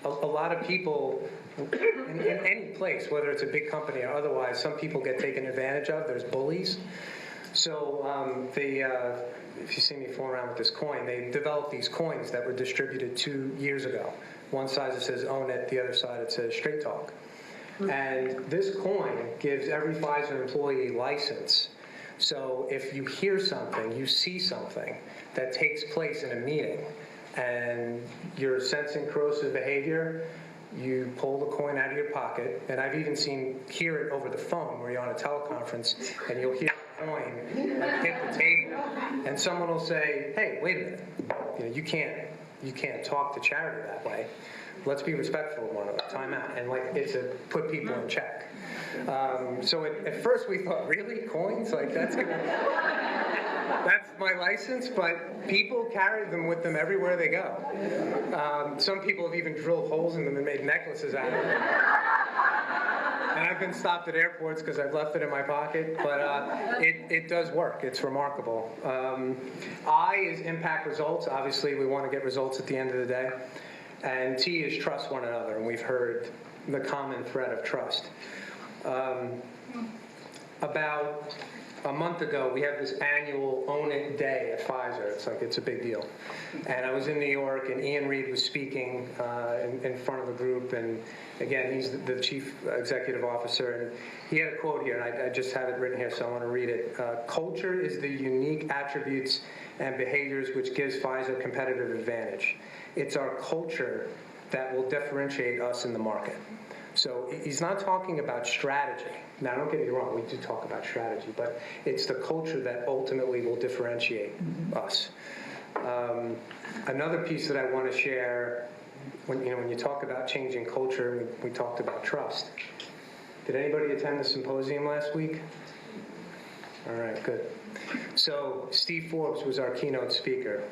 a lot of people in any place, whether it's a big company or otherwise, some people get taken advantage of. There's bullies. So if you see me fooling around with this coin, they developed these coins that were distributed 2 years ago. One side it says own it, the other side it says straight talk. And this coin gives every Pfizer employee a license. So if you hear something, you see something that takes place in a meeting, and you're sensing corrosive behavior, you pull the coin out of your pocket. And I've even hear it over the phone where you're on a teleconference and you'll hear the coin hit the table, and someone will say, "Hey, wait a minute, you can't talk to charity that way. Let's be respectful of one another. Time out." And it's to put people in check. So at first we thought, really, coins? That's my license, but people carry them with them everywhere they go. Some people have even drilled holes in them and made necklaces out of them. And I've been stopped at airports because I've left it in my pocket, but it does work. It's remarkable. I is impact results. Obviously, we want to get results at the end of the day. And T is trust one another, and we've heard the common thread of trust. About a month ago, we have this annual Own It Day at Pfizer. It's a big deal. And I was in New York, and Ian Reed was speaking in front of a group, and again, he's the chief executive officer, and he had a quote here, and I just have it written here, so I want to read it. Culture is the unique attributes and behaviors which gives Pfizer competitive advantage. It's our culture that will differentiate us in the market. So he's not talking about strategy. Now, don't get me wrong, we do talk about strategy, but it's the culture that ultimately will differentiate us. Another piece that I want to share, when you talk about changing culture, we talked about trust. Did anybody attend the symposium last week? All right, good. So Steve Forbes was our keynote speaker.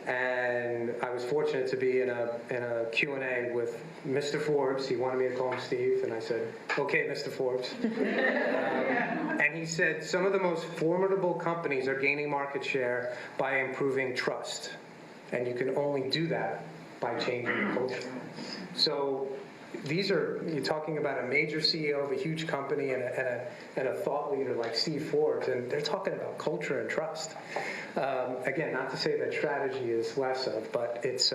And I was fortunate to be in a Q&A with Mr. Forbes. He wanted me to call him Steve, and I said, "Okay, Mr. Forbes." And he said, some of the most formidable companies are gaining market share by improving trust. And you can only do that by changing the culture. So you're talking about a major CEO of a huge company and a thought leader like Steve Forbes, and they're talking about culture and trust. Again, not to say that strategy is less of, but it's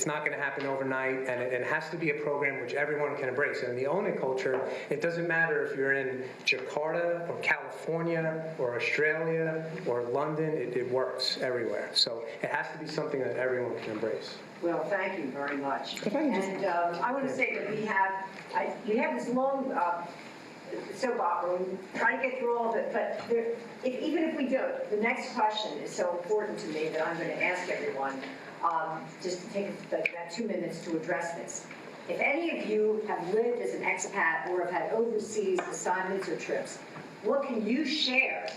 not going to happen overnight, and it has to be a program which everyone can embrace. And in the Own It culture, it doesn't matter if you're in Jakarta or California or Australia or London, it works everywhere. So it has to be something that everyone can embrace. Well, thank you very much. If I can just- And I want to say that we have this long soap opera. We try to get through all of it, but even if we don't, the next question is so important to me that I'm going to ask everyone, just to take about 2 minutes to address this. If any of you have lived as an expat or have had overseas assignments or trips, what can you share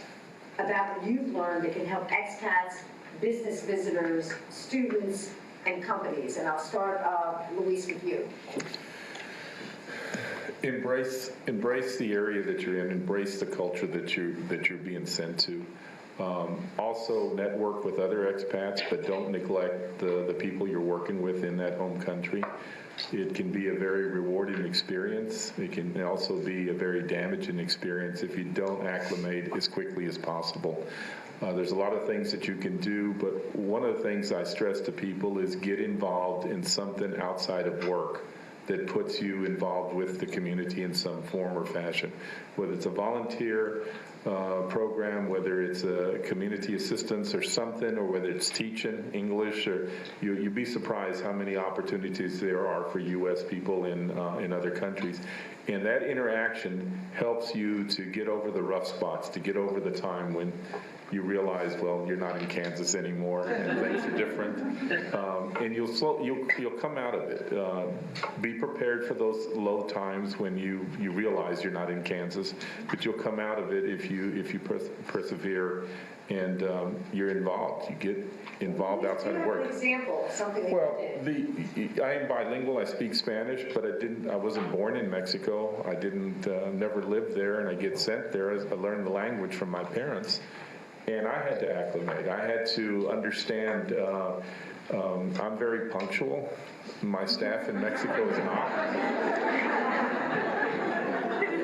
about what you've learned that can help expats, business visitors, students, and companies? And I'll start, Luis, with you. Embrace the area that you're in. Embrace the culture that you're being sent to. Also network with other expats, but don't neglect the people you're working with in that home country. It can be a very rewarding experience. It can also be a very damaging experience if you don't acclimate as quickly as possible. There's a lot of things that you can do, but one of the things I stress to people is get involved in something outside of work that puts you involved with the community in some form or fashion, whether it's a volunteer program, whether it's a community assistance or something, or whether it's teaching English, or you'd be surprised how many opportunities there are for U.S. people in other countries. And that interaction helps you to get over the rough spots, to get over the time when you realize, well, you're not in Kansas anymore and things are different. And you'll come out of it. Be prepared for those low times when you realize you're not in Kansas, but you'll come out of it if you persevere and you're involved. You get involved outside of work. An example of something that you did. I am bilingual. I speak Spanish, but I wasn't born in Mexico. I never lived there, and I get sent there. I learned the language from my parents. And I had to acclimate. I had to understand I'm very punctual. My staff in Mexico is not.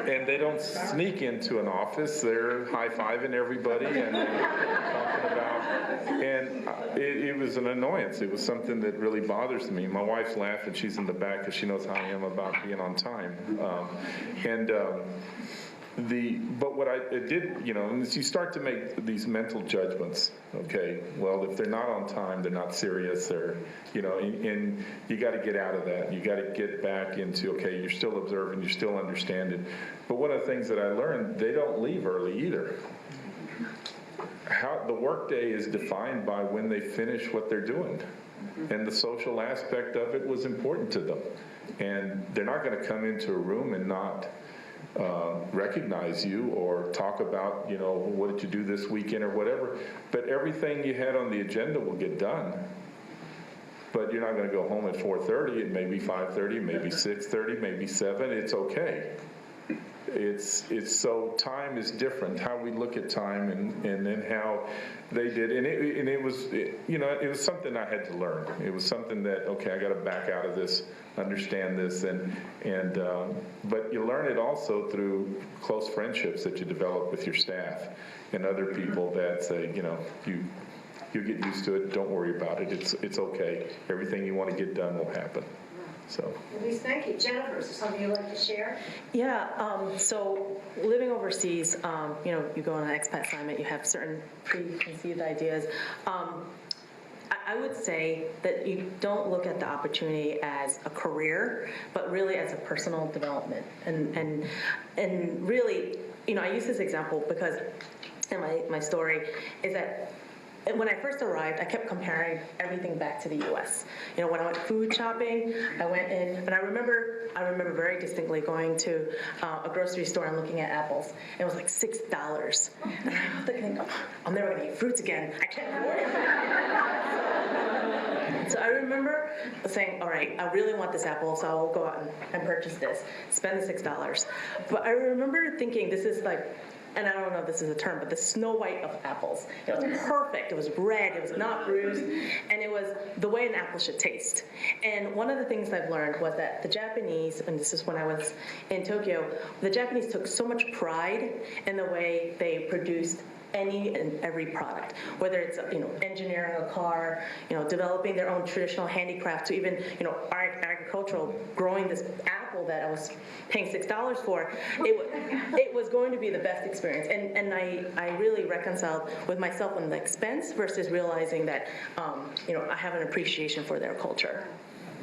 And they don't sneak into an office. They're high-fiving everybody and talking about, and it was an annoyance. It was something that really bothers me. My wife's laughing. She's in the back because she knows how I am about being on time. But what I did, is you start to make these mental judgments. Okay, well, if they're not on time, they're not serious. They're, and you got to get out of that. You got to get back into, okay, you're still observing, you're still understanding. But one of the things that I learned, they don't leave early either. The workday is defined by when they finish what they're doing. And the social aspect of it was important to them. And they're not going to come into a room and not recognize you or talk about, what did you do this weekend or whatever. But everything you had on the agenda will get done. But you're not going to go home at 4:30. It may be 5:30, it may be 6:30, maybe 7. It's okay. It's so time is different. How we look at time and then how they did, and it was it was something I had to learn. It was something that I got to back out of this, understand this, but you learn it also through close friendships that you develop with your staff and other people that say you get used to it. Don't worry about it. It's okay. Everything you want to get done will happen. So. Louise, thank you. Jennifer, is there something you'd like to share? Yeah, so living overseas, you go on an expat assignment, you have certain preconceived ideas. I would say that you don't look at the opportunity as a career, but really as a personal development. And really, I use this example because in my story is that when I first arrived, I kept comparing everything back to the U.S. When I went food shopping, I went in, and I remember very distinctly going to a grocery store and looking at apples. And it was like $6. And I was thinking, I'm never going to eat fruits again. I can't afford it. So I remember saying, all right, I really want this apple, so I'll go out and purchase this, spend the $6. But I remember thinking, this is like, and I don't know if this is a term, but the Snow White of apples. It was perfect. It was red. It was not bruised. And it was the way an apple should taste. And one of the things I've learned was that the Japanese, and this is when I was in Tokyo, the Japanese took so much pride in the way they produced any and every product, whether it's engineering a car, developing their own traditional handicraft, to even agricultural, growing this apple that I was paying $6 for. It was going to be the best experience, and I really reconciled with myself on the expense versus realizing that I have an appreciation for their culture.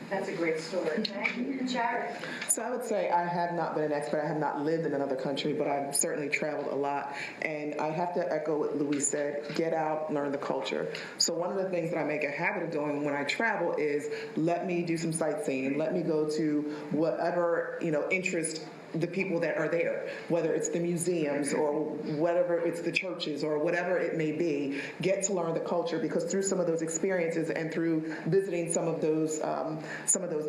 That's a great story. Thank you. Jared? So I would say I have not been an expert. I have not lived in another country, but I've certainly traveled a lot. And I have to echo what Louise said, get out, learn the culture. So one of the things that I make a habit of doing when I travel is let me do some sightseeing. Let me go to whatever, interest the people that are there, whether it's the museums or whatever it's the churches or whatever it may be, get to learn the culture, because through some of those experiences and through visiting some of those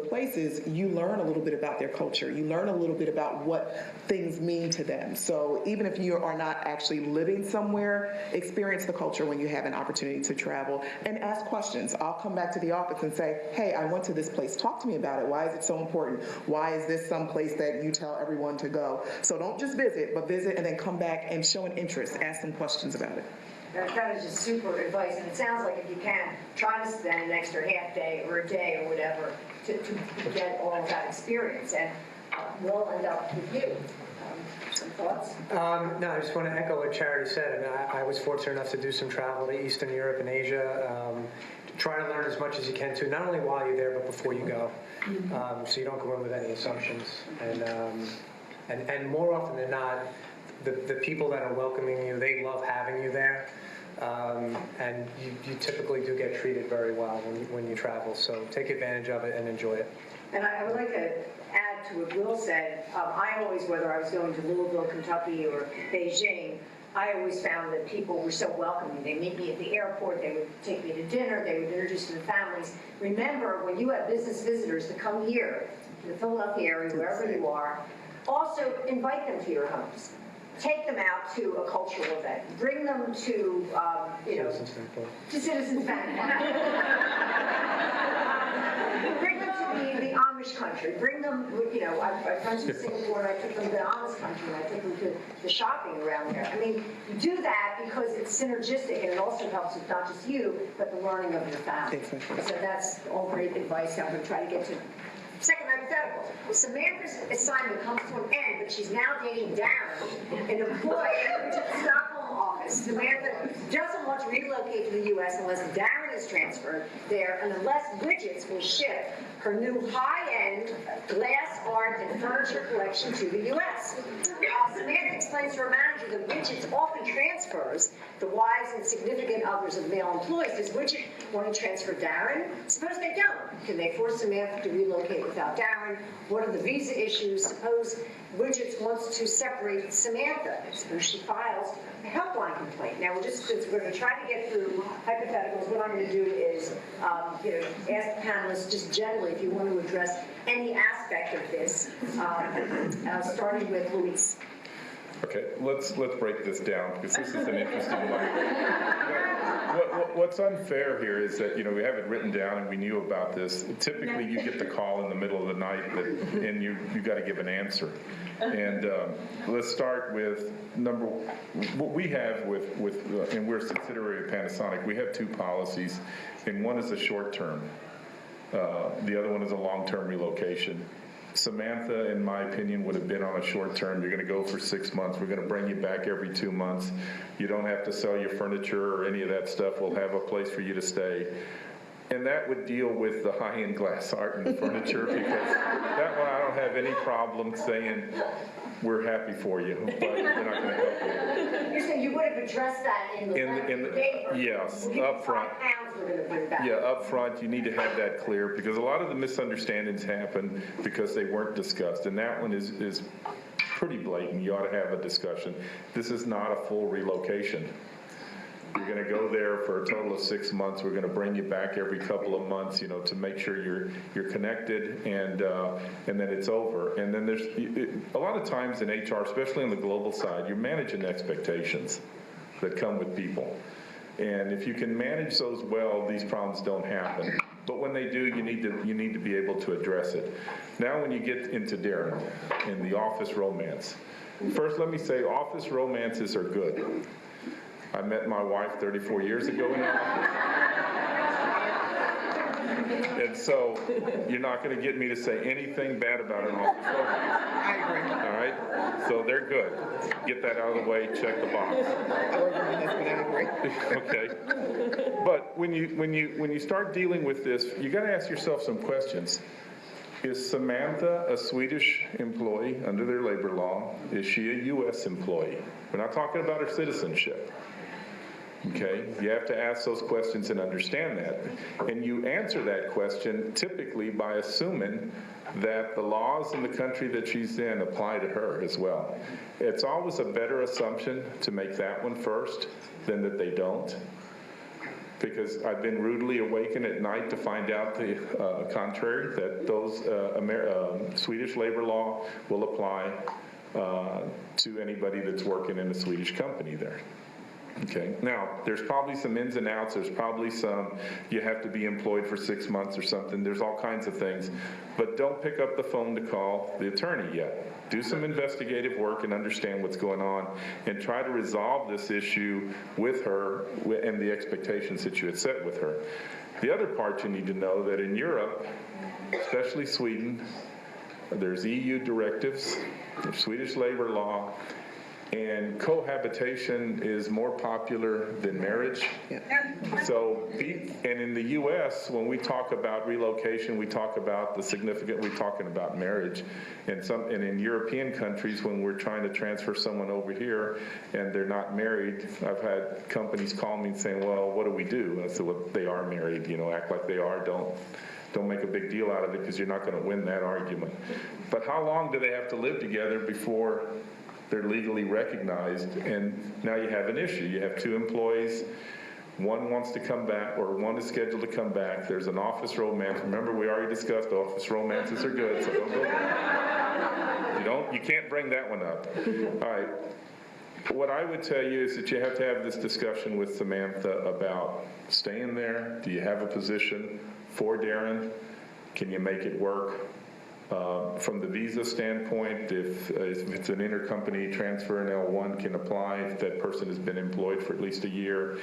places, you learn a little bit about their culture. You learn a little bit about what things mean to them. So even if you are not actually living somewhere, experience the culture when you have an opportunity to travel and ask questions. I'll come back to the office and say, hey, I went to this place. Talk to me about it. Why is it so important? Why is this some place that you tell everyone to go? So don't just visit, but visit and then come back and show an interest. Ask some questions about it. That is just super advice, and it sounds like if you can, try to spend an extra half day or a day or whatever to get all of that experience, and we'll end up with you. Some thoughts? No, I just want to echo what Charity said. I mean, I was fortunate enough to do some travel to Eastern Europe and Asia. Try to learn as much as you can too, not only while you're there, but before you go, so you don't go in with any assumptions. And more often than not, the people that are welcoming you, they love having you there. And you typically do get treated very well when you travel. So take advantage of it and enjoy it. And I would like to add to what Will said. I always, whether I was going to Louisville, Kentucky, or Beijing, I always found that people were so welcoming. They meet me at the airport, they would take me to dinner, they would introduce me to families. Remember, when you have business visitors to come here, to the Philadelphia area, wherever you are, also invite them to your homes. take them out to a cultural event, bring them to, to Citizens Bank. Bring them to the Amish country. Bring them, I have friends from Singapore, and I took them to the Amish country, and I took them to the shopping around there. I mean, you do that because it's synergistic, and it also helps with not just you, but the learning of your family. Exactly. So that's all great advice. I'm going to try to get to. Second hypothetical. Samantha's assignment comes to an end, but she's now dating Darren, an employee at the Stockholm office. Samantha doesn't want to relocate to the U.S. unless Darren is transferred there and unless Widgets will ship her new high-end glass, art, and furniture collection to the U.S. Samantha explains to her manager that Widgets often transfers the wives and significant others of male employees. Does Widget want to transfer Darren? Suppose they don't. Can they force Samantha to relocate without Darren? What are the visa issues? Suppose Widgets wants to separate Samantha. Suppose she files a helpline complaint. Now, since we're going to try to get through hypotheticals, what I'm going to do is, ask the panelists just generally if you want to address any aspect of this, starting with Luis. Okay, let's break this down because this is an interesting one. What's unfair here is that we have it written down and we knew about this. Typically, you get the call in the middle of the night and you got to give an answer. And let's start with what we have and we're a subsidiary of Panasonic. We have two policies, and one is a short term. The other one is a long-term relocation. Samantha, in my opinion, would have been on a short term. You're going to go for 6 months. We're going to bring you back every 2 months. You don't have to sell your furniture or any of that stuff. We'll have a place for you to stay. And that would deal with the high-end glass art and furniture because that one I don't have any problem saying we're happy for you, but we're not going to help you. You're saying you would have addressed that in the yes, up front. Yeah, up front, you need to have that clear because a lot of the misunderstandings happen because they weren't discussed, and that one is pretty blatant. You ought to have a discussion. This is not a full relocation. You're going to go there for a total of 6 months. We're going to bring you back every couple of months, to make sure you're connected and then it's over. And then there's a lot of times in HR, especially on the global side, you're managing expectations that come with people. And if you can manage those well, these problems don't happen. But when they do, you need to be able to address it. Now, when you get into Darren and the office romance, first let me say office romances are good. I met my wife 34 years ago in the office. And so you're not going to get me to say anything bad about an office romance. I agree. All right? So they're good. Get that out of the way, check the box. I work with my husband, I agree. Okay. But when you start dealing with this, you got to ask yourself some questions. Is Samantha a Swedish employee under their labor law? Is she a U.S. employee? We're not talking about her citizenship. Okay, you have to ask those questions and understand that. And you answer that question typically by assuming that the laws in the country that she's in apply to her as well. It's always a better assumption to make that one first than that they don't. Because I've been rudely awakened at night to find out the contrary, that those Swedish labor law will apply to anybody that's working in a Swedish company there. Okay. Now, there's probably some ins and outs. There's probably some, you have to be employed for 6 months or something. There's all kinds of things. But don't pick up the phone to call the attorney yet. Do some investigative work and understand what's going on and try to resolve this issue with her and the expectations that you had set with her. The other part you need to know that in Europe, especially Sweden, there's EU directives, there's Swedish labor law, and cohabitation is more popular than marriage. Yeah. So, and in the U.S., when we talk about relocation, we talk about we're talking about marriage. And in European countries, when we're trying to transfer someone over here and they're not married, I've had companies call me saying, well, what do we do? And I said, well, they are married, act like they are, don't make a big deal out of it because you're not going to win that argument. But how long do they have to live together before they're legally recognized? And now you have an issue. You have two employees. One wants to come back, or one is scheduled to come back. There's an office romance. Remember, we already discussed office romances are good, so don't go there. You can't bring that one up. All right. what I would tell you is that you have to have this discussion with Samantha about staying there. Do you have a position for Darren? Can you make it work? From the visa standpoint, if it's an intercompany transfer, an L1 can apply if that person has been employed for at least a year.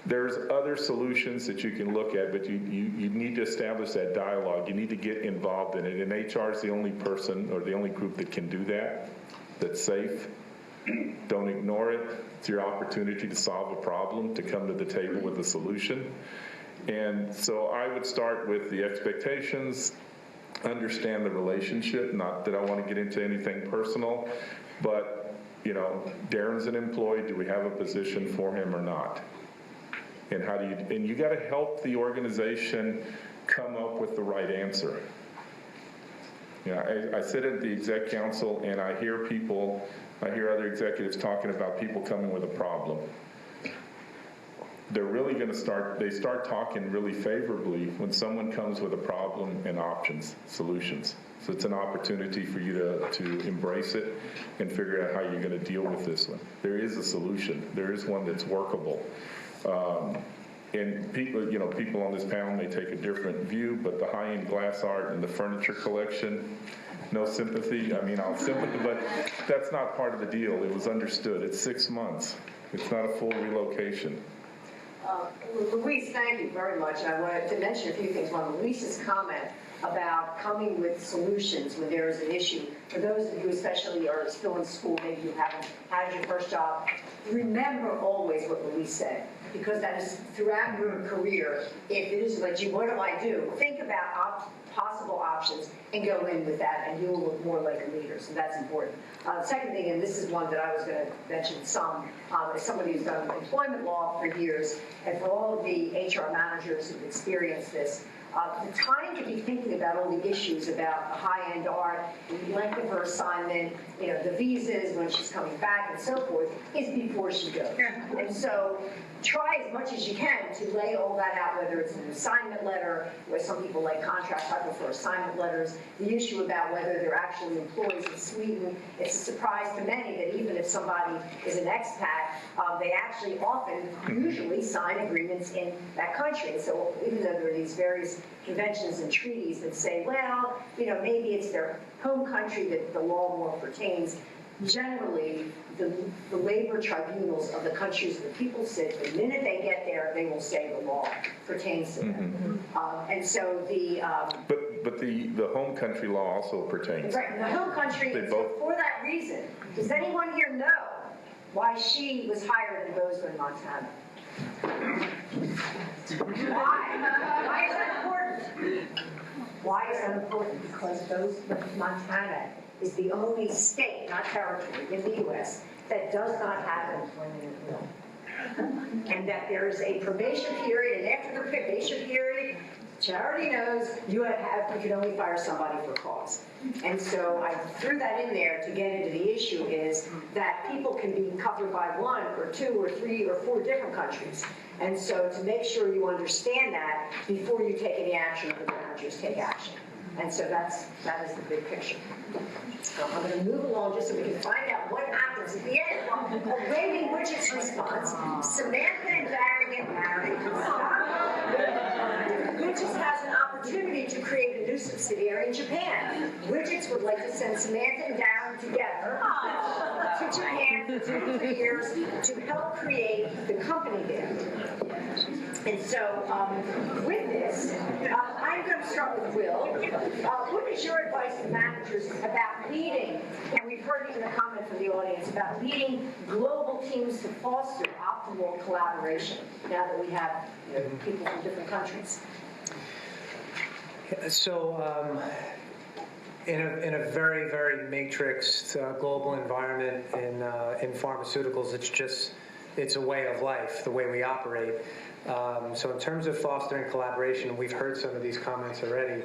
There's other solutions that you can look at, but you need to establish that dialogue. You need to get involved in it. And HR is the only person or the only group that can do that, that's safe. Don't ignore it. It's your opportunity to solve a problem, to come to the table with a solution. And so I would start with the expectations, understand the relationship, not that I want to get into anything personal, but, you know, Darren's an employee, do we have a position for him or not? And how do you, and you got to help the organization come up with the right answer. You know, I sit at the exec council and I hear other executives talking about people coming with a problem. They're really going to they start talking really favorably when someone comes with a problem and options, solutions. So it's an opportunity for you to embrace it and figure out how you're going to deal with this one. There is a solution. There is one that's workable. And people on this panel may take a different view, but the high-end glass art and the furniture collection, no sympathy. I mean, I'll sympathy, but that's not part of the deal. It was understood. It's 6 months. It's not a full relocation. Louise, thank you very much. I wanted to mention a few things. One, Louise's comment about coming with solutions when there is an issue. For those of you especially are still in school, maybe you haven't had your first job, remember always what Louise said, because that is throughout your career. If it is like, what do I do? Think about possible options and go in with that, and you'll look more like a leader, so that's important. Second thing, and this is one that I was going to mention some, as somebody who's done employment law for years, and for all of the HR managers who've experienced this, the time to be thinking about all the issues about high-end art, the length of her assignment, the visas, when she's coming back, and so forth, is before she goes. And so try as much as you can to lay all that out, whether it's an assignment letter, where some people like contracts, I prefer assignment letters, the issue about whether they're actually employees in Sweden. It's a surprise to many that even if somebody is an expat, they actually often, usually sign agreements in that country. And so even though there are these various conventions and treaties that say, well, maybe it's their home country that the law more pertains, generally, the labor tribunals of the countries where people sit, the minute they get there, they will say the law pertains to them. And so the... But the home country law also pertains. Right, the home country, so for that reason, does anyone here know why she was hired in Bozeman, Montana? Why? Why is that important? Why is that important? Because Bozeman, Montana is the only state, not territory, in the U.S. that does not have an employment at will. And that there is a probation period, and after the probation period, Charity knows you can only fire somebody for cause. And so I threw that in there to get into the issue is that people can be covered by 1 or 2 or 3 or 4 different countries. And so to make sure you understand that before you take any action, the managers take action. And so that is the big picture. So I'm going to move along just so we can find out what happens at the end. Well, awaiting Widget's response, Samantha and Darren get married. Widgets has an opportunity to create a new subsidiary in Japan. Widgets would like to send Samantha and Darren together to Japan for 2 to 3 years to help create the company there. And so with this, I'm going to start with Will. What is your advice to managers about leading, and we've heard even a comment from the audience, about leading global teams to foster optimal collaboration now that we have people from different countries? So in a very, very matrixed global environment in pharmaceuticals, it's a way of life, the way we operate. So in terms of fostering collaboration, we've heard some of these comments already,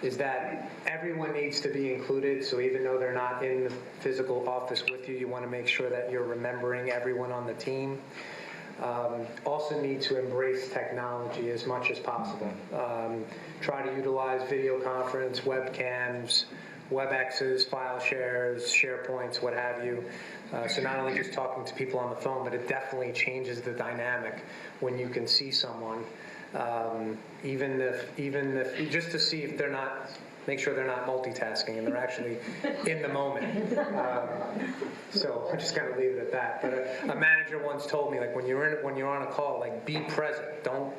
is that everyone needs to be included. So even though they're not in the physical office with you, you want to make sure that you're remembering everyone on the team. Also need to embrace technology as much as possible. Try to utilize video conference, webcams, WebExes, file shares, SharePoints, what have you. So not only just talking to people on the phone, but it definitely changes the dynamic when you can see someone, even if just to see if they're not, make sure they're not multitasking and they're actually in the moment. So I'm just gonna leave it at that. But a manager once told me, like, when you're on a call, like, be present. Don't,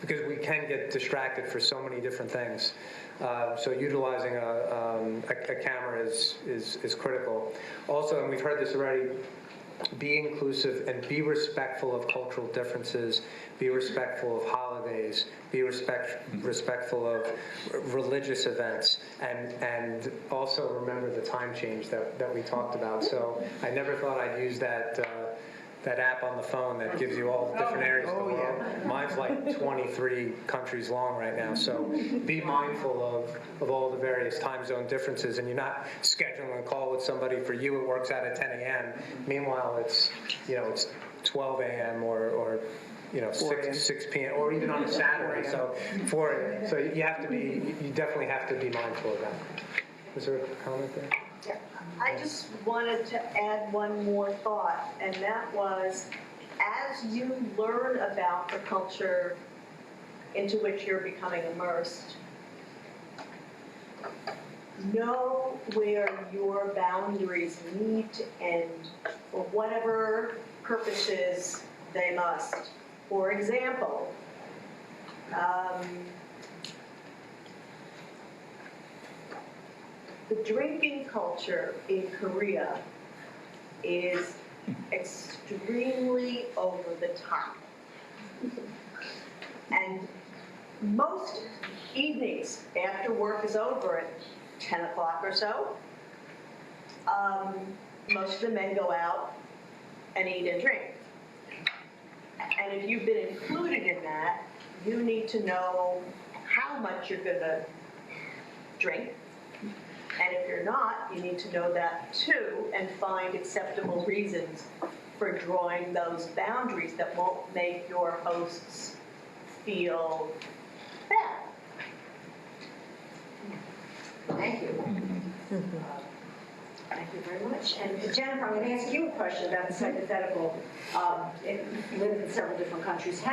because we can get distracted for so many different things. So utilizing a camera is critical. Also, and we've heard this already, be inclusive and be respectful of cultural differences, be respectful of holidays, be respectful of religious events, and also remember the time change that we talked about. So I never thought I'd use that app on the phone that gives you all the different areas of the world. Yeah. Mine's like 23 countries long right now, so be mindful of all the various time zone differences, and you're not scheduling a call with somebody. For you, it works out at 10 a.m. Meanwhile, it's 12 a.m. or 6 p.m. or even on a Saturday. So you definitely have to be mindful of that. Was there a comment there? Yeah. I just wanted to add one more thought, and that was, as you learn about the culture into which you're becoming immersed, know where your boundaries need to end for whatever purposes they must. For example, the drinking culture in Korea is extremely over the top. And most evenings after work is over at 10 o'clock or so, most of the men go out and eat and drink. And if you've been included in that, you need to know how much you're going to drink. And if you're not, you need to know that too, and find acceptable reasons for drawing those boundaries that won't make your hosts feel bad. Thank you. Thank you very much. And Jennifer, I'm going to ask you a question about this hypothetical. You live in several different countries.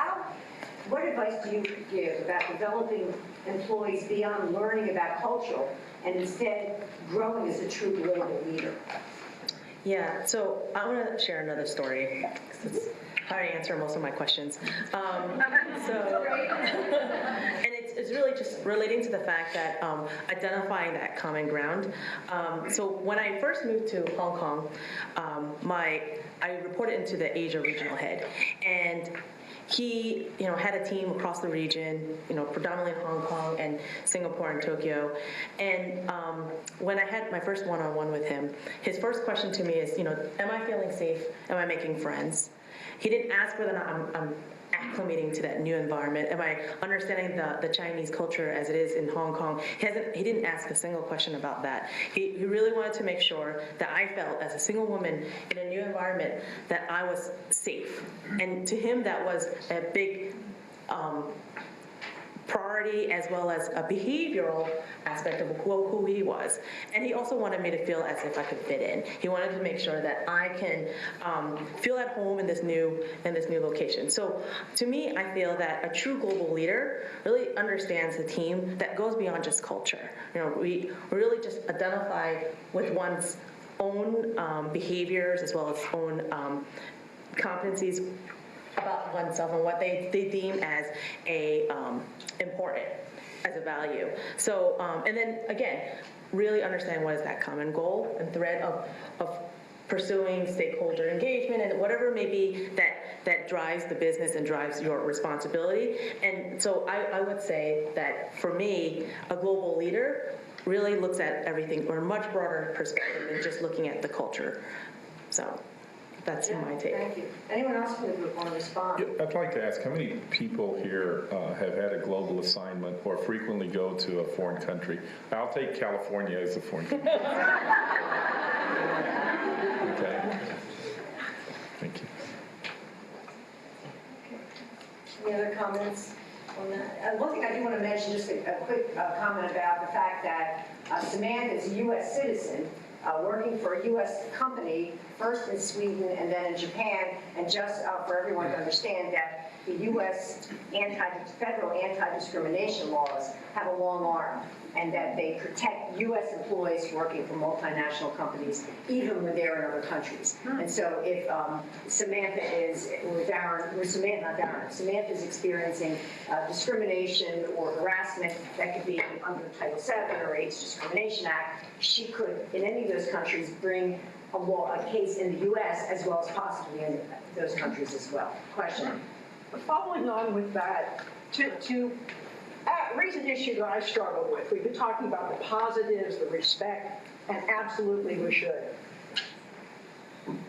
What advice do you give about developing employees beyond learning about culture and instead growing as a true global leader? Yeah, so I want to share another story, because it's how I answer most of my questions. And it's really just relating to the fact that identifying that common ground. So when I first moved to Hong Kong, I reported into the Asia regional head, and he, had a team across the region, predominantly in Hong Kong and Singapore and Tokyo. And when I had my first one-on-one with him, his first question to me is, am I feeling safe? Am I making friends? He didn't ask whether or not I'm acclimating to that new environment. Am I understanding the Chinese culture as it is in Hong Kong? He didn't ask a single question about that. He really wanted to make sure that I felt, as a single woman in a new environment, that I was safe. And to him, that was a big priority, as well as a behavioral aspect of who he was. And he also wanted me to feel as if I could fit in. He wanted to make sure that I can feel at home in this new location. So to me, I feel that a true global leader really understands the team that goes beyond just culture. We really just identify with one's own behaviors as well as own competencies about oneself and what they deem as important, as a value. So, and then again, really understand what is that common goal and thread of pursuing stakeholder engagement and whatever it may be that drives the business and drives your responsibility. And so I would say that for me, a global leader really looks at everything from a much broader perspective than just looking at the culture. So that's my take. Thank you. Anyone else who would want to respond? Yeah, I'd like to ask, how many people here have had a global assignment or frequently go to a foreign country? I'll take California as a foreign country. Okay. Thank you. Any other comments on that. One thing I do want to mention, just a quick comment about the fact that Samantha is a U.S. citizen working for a U.S. company, first in Sweden and then in Japan, and just for everyone to understand that the U.S. federal anti-discrimination laws have a long arm, and that they protect U.S. employees working for multinational companies, even when they're in other countries. And so if Samantha is experiencing discrimination or harassment that could be under Title VII or AIDS Discrimination Act, she could, in any of those countries, bring a case in the U.S. as well as possibly in those countries as well. Question? Following on with that, to raise an issue that I struggle with. We've been talking about the positives, the respect, and absolutely we should.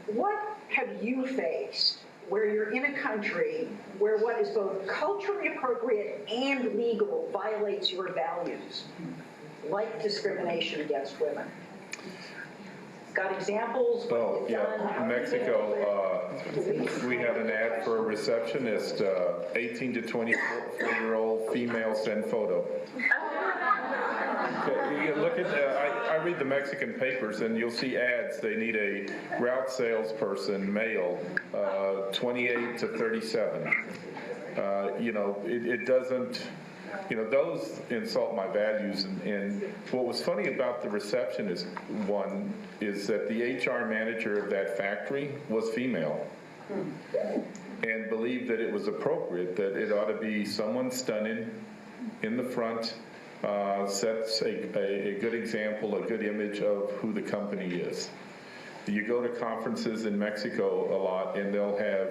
What have you faced where you're in a country where what is both culturally appropriate and legal violates your values, like discrimination against women? Got examples? Oh, yeah, in Mexico, we had an ad for a receptionist, 18 to 24-year-old female, send photo. Okay, you look at, I read the Mexican papers and you'll see ads. They need a route salesperson, male, 28 to 37. You know, it doesn't, you know, those insult my values. And what was funny about the receptionist one is that the HR manager of that factory was female and believed that it was appropriate, that it ought to be someone stunning in the front, sets a good example, a good image of who the company is. You go to conferences in Mexico a lot and they'll have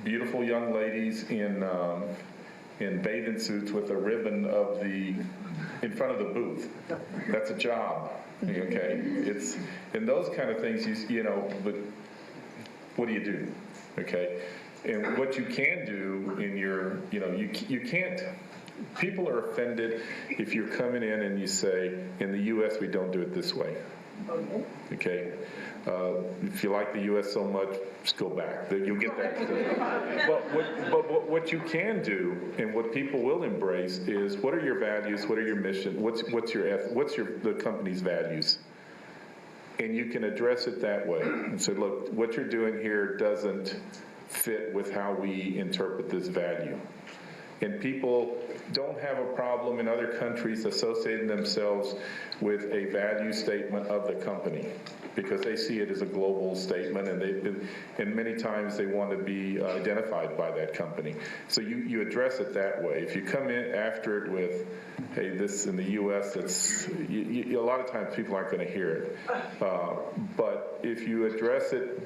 beautiful young ladies in bathing suits with a ribbon in front of the booth. That's a job, okay? It's, and those kind of things, you know, but what do you do, okay? And what you can do in your, you know, you can't, people are offended if you're coming in and you say, in the U.S. we don't do it this way, okay? If you like the U.S. so much, just go back. You'll get that. But what you can do, and what people will embrace, is what are your values? What are your mission? What's the company's values? And you can address it that way and say, look, what you're doing here doesn't fit with how we interpret this value. And people don't have a problem in other countries associating themselves with a value statement of the company, because they see it as a global statement, and many times they want to be identified by that company. So you address it that way. If you come in after it with, hey, this in the U.S., it's a lot of times people aren't going to hear it. But if you address it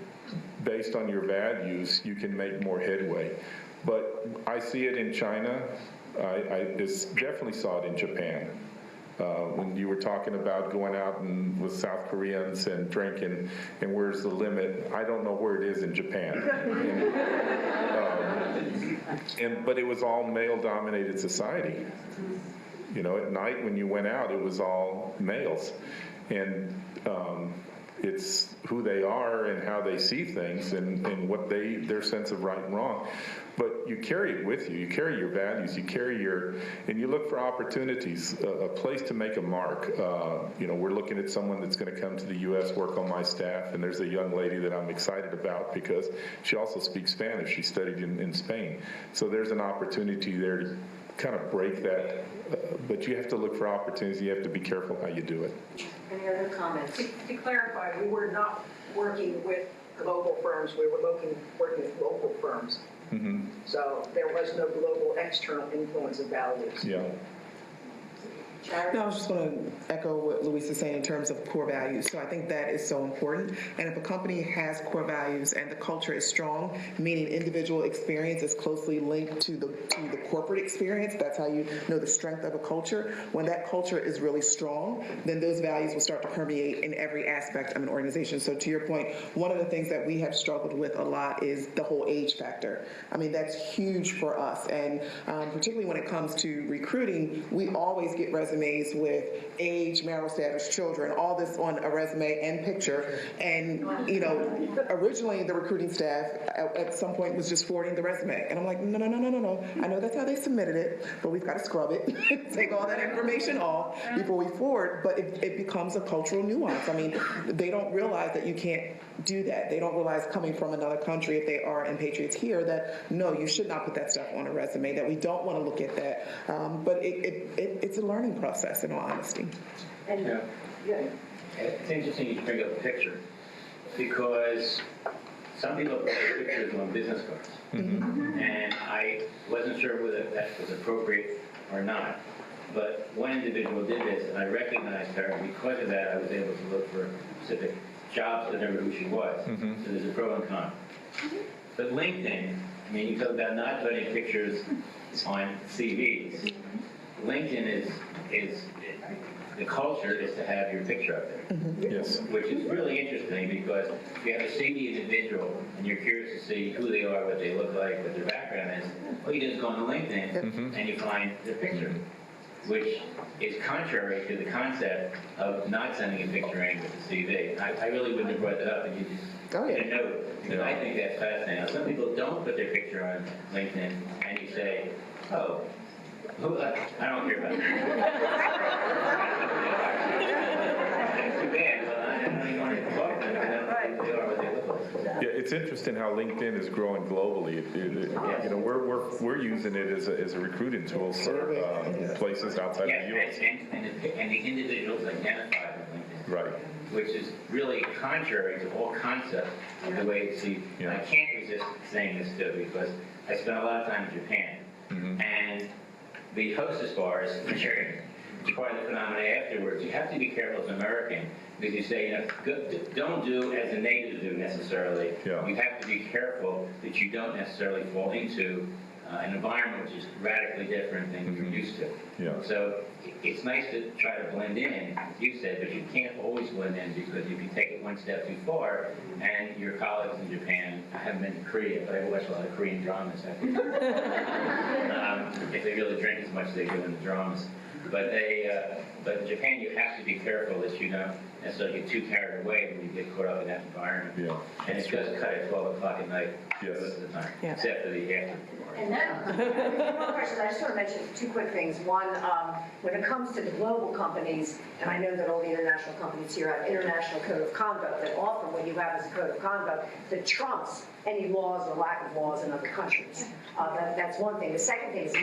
based on your values, you can make more headway. But I see it in China. I definitely saw it in Japan. When you were talking about going out and with South Koreans and drinking, and where's the limit? I don't know where it is in Japan. But it was all male-dominated society. You know, at night when you went out, it was all males, and it's who they are and how they see things and what their sense of right and wrong. But you carry it with you. You carry your values. You carry and you look for opportunities, a place to make a mark. You know, we're looking at someone that's going to come to the U.S., work on my staff, and there's a young lady that I'm excited about because she also speaks Spanish. She studied in Spain. So there's an opportunity there to kind of break that. But you have to look for opportunities. You have to be careful how you do it. Any other comments? To clarify, we were not working with global firms. We were working with local firms. Mm-hmm. So there was no global external influence of values. Yeah. No, I was just going to echo what Luis is saying in terms of core values. So I think that is so important. And if a company has core values and the culture is strong, meaning individual experience is closely linked to the corporate experience, that's how you know the strength of a culture. When that culture is really strong, then those values will start to permeate in every aspect of an organization. So to your point, one of the things that we have struggled with a lot is the whole age factor. I mean, that's huge for us. And particularly when it comes to recruiting, we always get resumes resumes with age, marital status, children, all this on a resume and picture. And, you know, originally the recruiting staff at some point was just forwarding the resume. And I'm like, no. I know that's how they submitted it, but we've got to scrub it, take all that information off before we forward. But it becomes a cultural nuance. I mean, they don't realize that you can't do that. They don't realize coming from another country, if they are expatriates here, that no, you should not put that stuff on a resume, that we don't want to look at that. But it's a learning process, in all honesty. And, yeah. It's interesting you bring up a picture, because some people put their pictures on business cards. And I wasn't sure whether that was appropriate or not. But one individual did this, and I recognized her, and because of that, I was able to look for specific jobs to remember who she was. So there's a pro and con. But LinkedIn, I mean, you talk about not putting pictures on CVs. LinkedIn is the culture is to have your picture up there. Yes. Which is really interesting, because if you have a CV individual and you're curious to see who they are, what they look like, what their background is, all you do is go on LinkedIn and you find their picture, which is contrary to the concept of not sending a picture in with the CV. I really wouldn't have brought that up, and you just didn't know it, because I think that's fascinating. Now, some people don't put their picture on LinkedIn, and you say, oh, who, I don't care about that. That's too bad. Well, I don't even want to talk to them, because I don't know who they are, what they look like. Yeah, it's interesting how LinkedIn is growing globally. You know, we're using it as a recruiting tool for places outside of the U.S. And the individuals identified with LinkedIn. Right. Which is really contrary to all concepts of the way you see. I can't resist saying this too, because I spent a lot of time in Japan, and the hostess bars, which are part of the phenomena afterwards, you have to be careful as an American, because you say, you know, don't do as a native do necessarily. You have to be careful that you don't necessarily fall into an environment which is radically different than you're used to. So it's nice to try to blend in, as you said, but you can't always blend in, because if you take it one step too far, and your colleagues in Japan, I haven't been to Korea, but I watch a lot of Korean dramas. If they really drink as much as they do in the dramas. But in Japan, you have to be careful that you don't necessarily get too carried away when you get caught up in that environment. And it does cut at 12 o'clock at night most of the time, except for the after. And then, one question, I just want to mention two quick things. One, when it comes to the global companies, and I know that all the international companies here have international code of conduct, that often what you have is a code of conduct that trumps any laws or lack of laws in other countries. That's one thing. The second thing is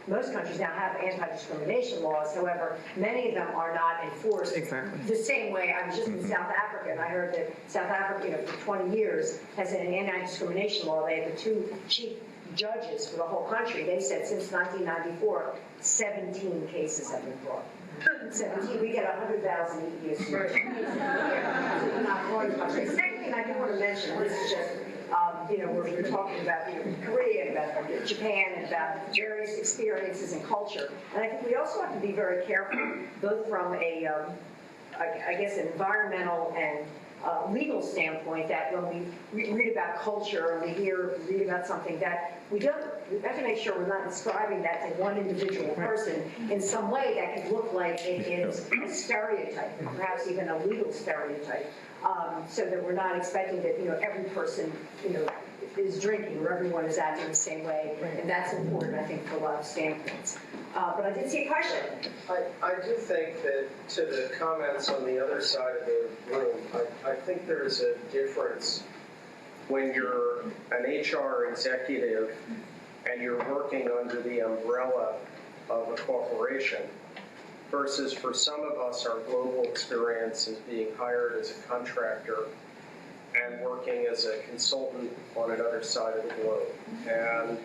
most countries now have anti-discrimination laws. However, many of them are not enforced the same way. I was just in South Africa, and I heard that South Africa, for 20 years, has an anti-discrimination law. They have the two chief judges for the whole country. They said since 1994, 17 cases have been brought. 17, we get 100,000 EEOC cases a year. So not growing country. The second thing I do want to mention, this is just, we're talking about Korea, about Japan, and about various experiences and culture. And I think we also have to be very careful, both from a, I guess, an environmental and legal standpoint, that when we read about culture and we read about something, that we have to make sure we're not describing that to one individual person in some way that could look like it is a stereotype, perhaps even a legal stereotype, so that we're not expecting that every person is drinking or everyone is acting the same way, and that's important, I think, for a lot of standpoints. But I did see a question. I do think that, to the comments on the other side of the room, I think there's a difference when you're an HR executive and you're working under the umbrella of a corporation versus, for some of us, our global experience is being hired as a contractor and working as a consultant on another side of the globe. And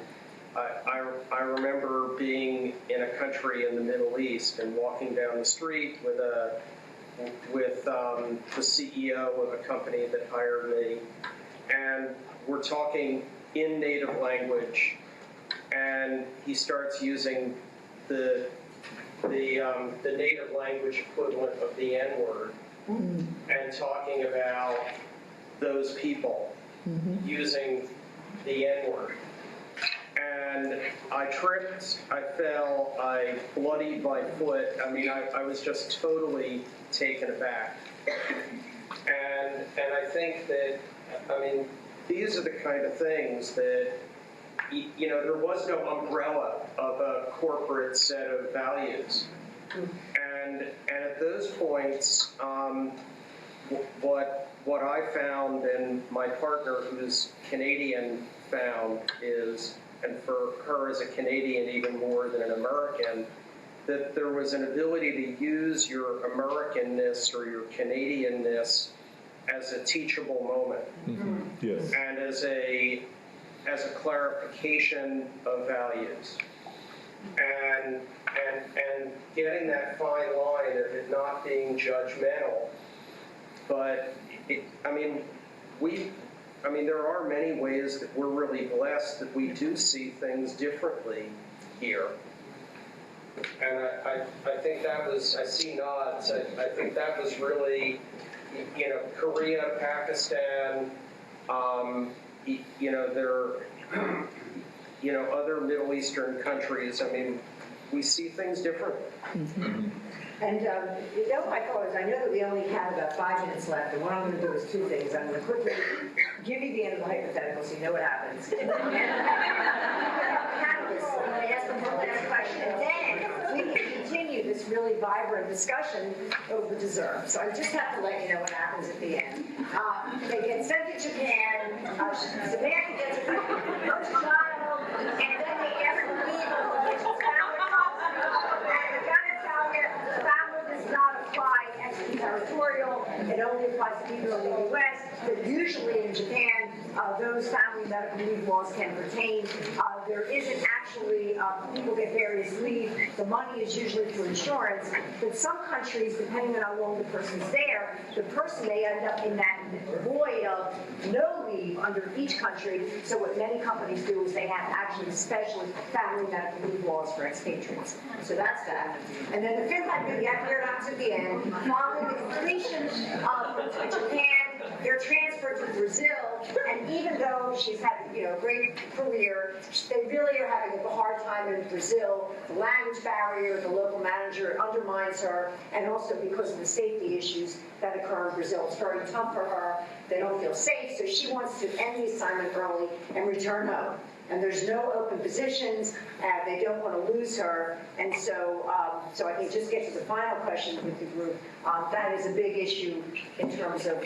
I remember being in a country in the Middle East and walking down the street with the CEO of a company that hired me, and we're talking in native language, and he starts using the native language equivalent of the N-word and talking about those people using the N-word. and I tripped, I fell, I bloodied my foot. I mean, I was just totally taken aback. And I think that, I mean, these are the kind of things that, you know, there was no umbrella of a corporate set of values. And at those points, what I found and my partner, who's Canadian, found is, and for her as a Canadian even more than an American, that there was an ability to use your Americanness or your Canadianness as a teachable moment. Mm-hmm. Yes. And as a clarification of values. And getting that fine line of it not being judgmental. But there are many ways that we're really blessed that we do see things differently here. And I think that was, I see nods, I think that was really, you know, Korea, Pakistan, you know, there, you know, other Middle Eastern countries, I mean, we see things differently. And you know, my colleagues, I know that we only have about 5 minutes left, and what I'm going to do is 2 things. I'm going to quickly give you the end of the hypothetical so you know what happens. And panelists, I'm going to ask them one last question, and then we can continue this really vibrant discussion over dessert. So I just have to let you know what happens at the end. They get sent to Japan, Samantha gets a first child, and then they ask them to leave and we got to tell you, the family does not apply extraterritorial. It only applies to people in the U.S. But usually in Japan, those family medical leave laws can pertain. There isn't actually, people get various leave. The money is usually for insurance. But some countries, depending on how long the person's there, the person may end up in that void of no leave under each country. So what many companies do is they have actually special family medical leave laws for expatriates. So that's that. And then the fifth item, you have here to the end. Following the completion of Japan, they're transferred to Brazil, and even though she's had, you know, a great career, they really are having a hard time in Brazil. The language barrier, the local manager undermines her, and also because of the safety issues that occur in Brazil. It's very tough for her. They don't feel safe, so she wants to end the assignment early and return home. And there's no open positions, they don't want to lose her, and so I think just get to the final question with the group. That is a big issue in terms of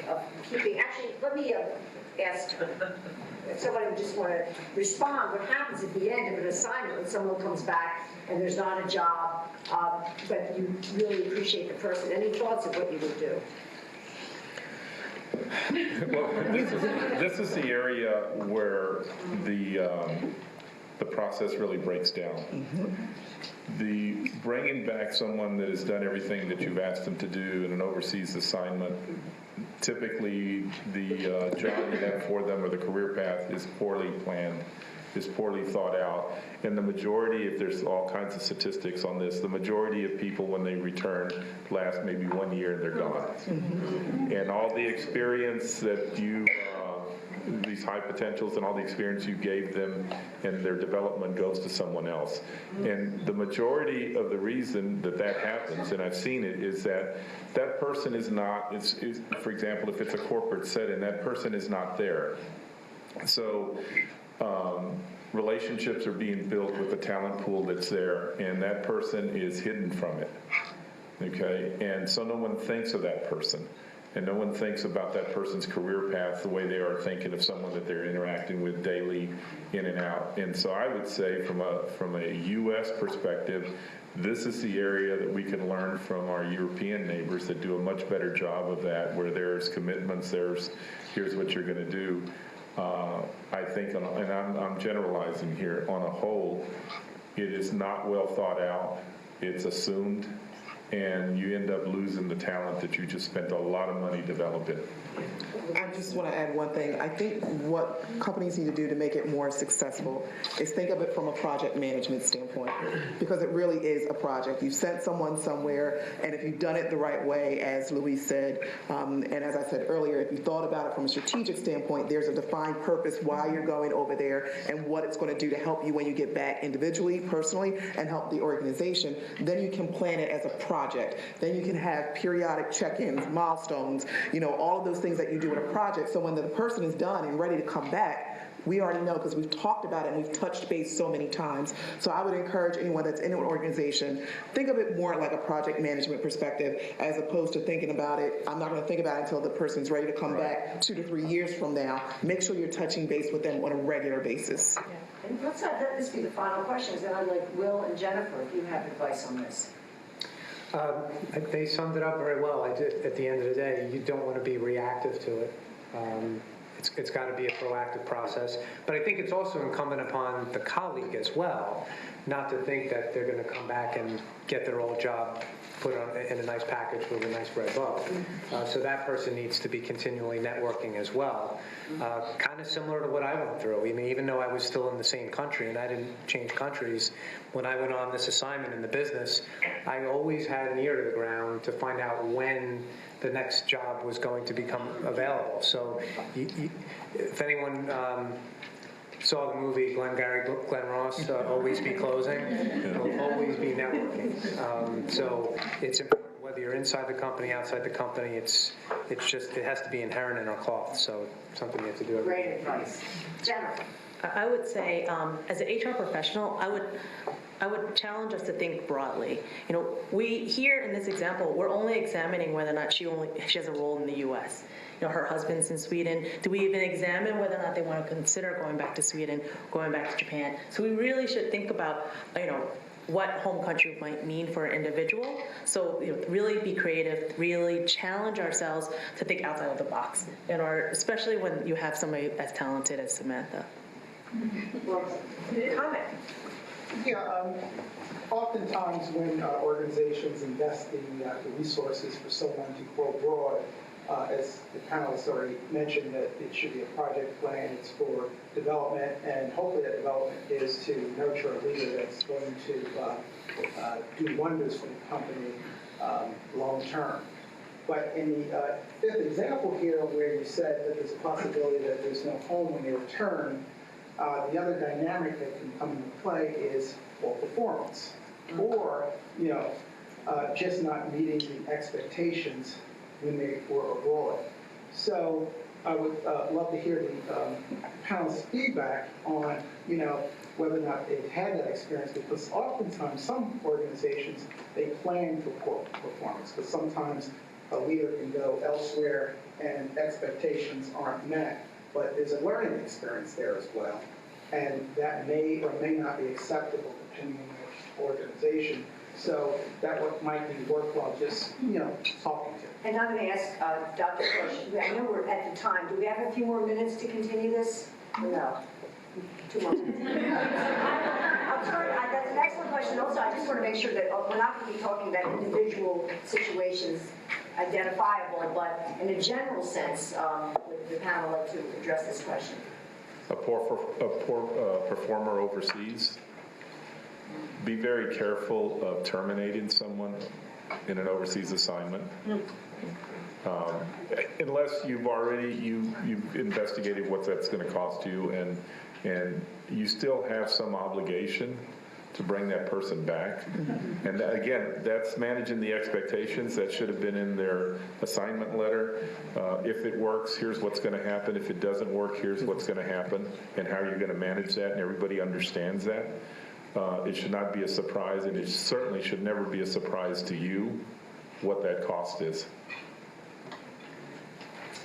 keeping. Actually, let me ask if somebody would just want to respond. What happens at the end of an assignment when someone comes back and there's not a job, but you really appreciate the person? Any thoughts of what you would do? Well, this is the area where the process really breaks down. The bringing back someone that has done everything that you've asked them to do in an overseas assignment, typically the job you have for them or the career path is poorly planned, is poorly thought out. And the majority, if there's all kinds of statistics on this, the majority of people when they return last maybe 1 year and they're gone. And all the experience that you, these high potentials and all the experience you gave them and their development goes to someone else. And the majority of the reason that that happens, and I've seen it, is that that person is not, for example, if it's a corporate setting, that person is not there. So relationships are being built with the talent pool that's there, and that person is hidden from it, okay? And so no one thinks of that person, and no one thinks about that person's career path the way they are thinking of someone that they're interacting with daily, in and out. And so I would say from a U.S. perspective, this is the area that we can learn from our European neighbors that do a much better job of that, where there's commitments, here's what you're going to do. I think, and I'm generalizing here, on a whole, it is not well thought out. It's assumed, and you end up losing the talent that you just spent a lot of money developing. I just want to add one thing. I think what companies need to do to make it more successful is think of it from a project management standpoint, because it really is a project. You've sent someone somewhere, and if you've done it the right way, as Louise said, and as I said earlier, if you thought about it from a strategic standpoint, there's a defined purpose why you're going over there and what it's going to do to help you when you get back individually, personally, and help the organization. Then you can plan it as a project. Then you can have periodic check-ins, milestones, all of those things that you do in a project. So when the person is done and ready to come back, we already know because we've talked about it and we've touched base so many times. So I would encourage anyone that's in an organization, think of it more like a project management perspective as opposed to thinking about it. I'm not going to think about it until the person's ready to come back 2 to 3 years from now. Make sure you're touching base with them on a regular basis. Yeah. And let's let this be the final question. Then I'd like Will and Jennifer, if you have advice on this. They summed it up very well. At the end of the day, you don't want to be reactive to it. It's got to be a proactive process. But I think it's also incumbent upon the colleague as well, not to think that they're going to come back and get their old job put on in a nice package with a nice red bow. So that person needs to be continually networking as well. Kind of similar to what I went through. I mean, even though I was still in the same country and I didn't change countries, when I went on this assignment in the business, I always had an ear to the ground to find out when the next job was going to become available. So if anyone saw the movie Glenn Ross, Always Be Closing, will always be networking. So it's important whether you're inside the company, outside the company. It has to be inherent in our cloth. So it's something you have to do every day. Great advice. Jennifer. I would say, as an HR professional, I would challenge us to think broadly. We here in this example, we're only examining whether or not she has a role in the U.S. Her husband's in Sweden. Do we even examine whether or not they want to consider going back to Sweden, going back to Japan? So we really should think about, what home country might mean for an individual. So really be creative, really challenge ourselves to think outside of the box, especially when you have somebody as talented as Samantha. Well, comment. Yeah, oftentimes when organizations invest the resources for someone to go abroad, as the panelists already mentioned, that it should be a project plan, it's for development, and hopefully that development is to nurture a leader that's going to do wonders for the company long term. But in the fifth example here, where you said that there's a possibility that there's no home when they return, the other dynamic that can come into play is poor performance, or just not meeting the expectations when they were abroad. So I would love to hear the panel's feedback on whether or not they've had that experience, because oftentimes some organizations, they plan for poor performance, because sometimes a leader can go elsewhere and expectations aren't met. But there's a learning experience there as well. And that may or may not be acceptable depending on which organization. So that might be worthwhile just, talking to. And I'm going to ask Dr. Bush, I know we're at the time. Do we have a few more minutes to continue this? Or no? 2 more minutes. That's an excellent question. Also, I just want to make sure that we're not going to be talking about individual situations identifiable, but in a general sense, would the panel like to address this question? A poor performer overseas. Be very careful of terminating someone in an overseas assignment. Unless you've investigated what that's going to cost you, and you still have some obligation to bring that person back. And again, that's managing the expectations. That should have been in their assignment letter. If it works, here's what's going to happen. If it doesn't work, here's what's going to happen, and how you're going to manage that, and everybody understands that. It should not be a surprise, and it certainly should never be a surprise to you what that cost is.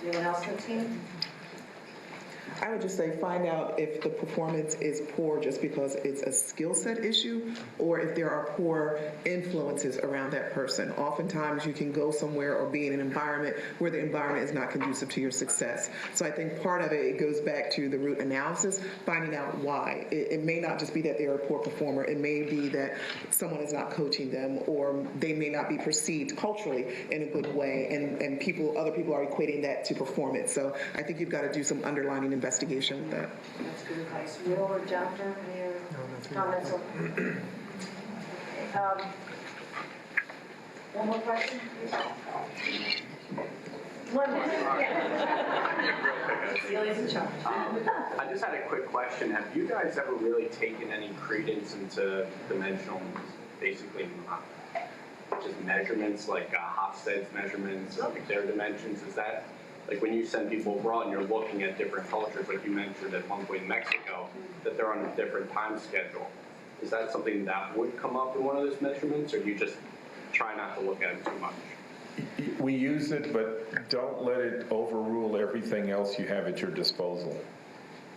Anyone else on the team? I would just say find out if the performance is poor just because it's a skill set issue or if there are poor influences around that person. Oftentimes you can go somewhere or be in an environment where the environment is not conducive to your success. So I think part of it goes back to the root analysis, finding out why. It may not just be that they're a poor performer. It may be that someone is not coaching them, or they may not be perceived culturally in a good way, and other people are equating that to performance. So I think you've got to do some underlying investigation with that. That's good advice. Will or Jennifer, any comments? One more question? One more. Celia's in charge. I just had a quick question. Have you guys ever really taken any credence into dimensional, basically, just measurements, like Hofstede's measurements, or their dimensions? Is that, like when you send people abroad and you're looking at different cultures, like you mentioned at one point in Mexico, that they're on a different time schedule. Is that something that would come up in one of those measurements, or do you just try not to look at it too much? We use it, but don't let it overrule everything else you have at your disposal.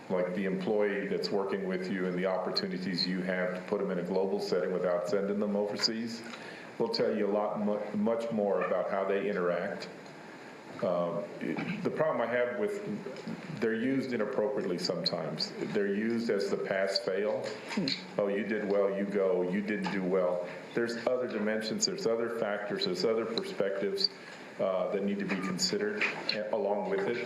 Like the employee that's working with you and the opportunities you have to put them in a global setting without sending them overseas will tell you a lot, much more about how they interact. The problem I have with, they're used inappropriately sometimes. They're used as the pass-fail. Oh, you did well, you go. You didn't do well. There's other dimensions, there's other factors, there's other perspectives that need to be considered along with it.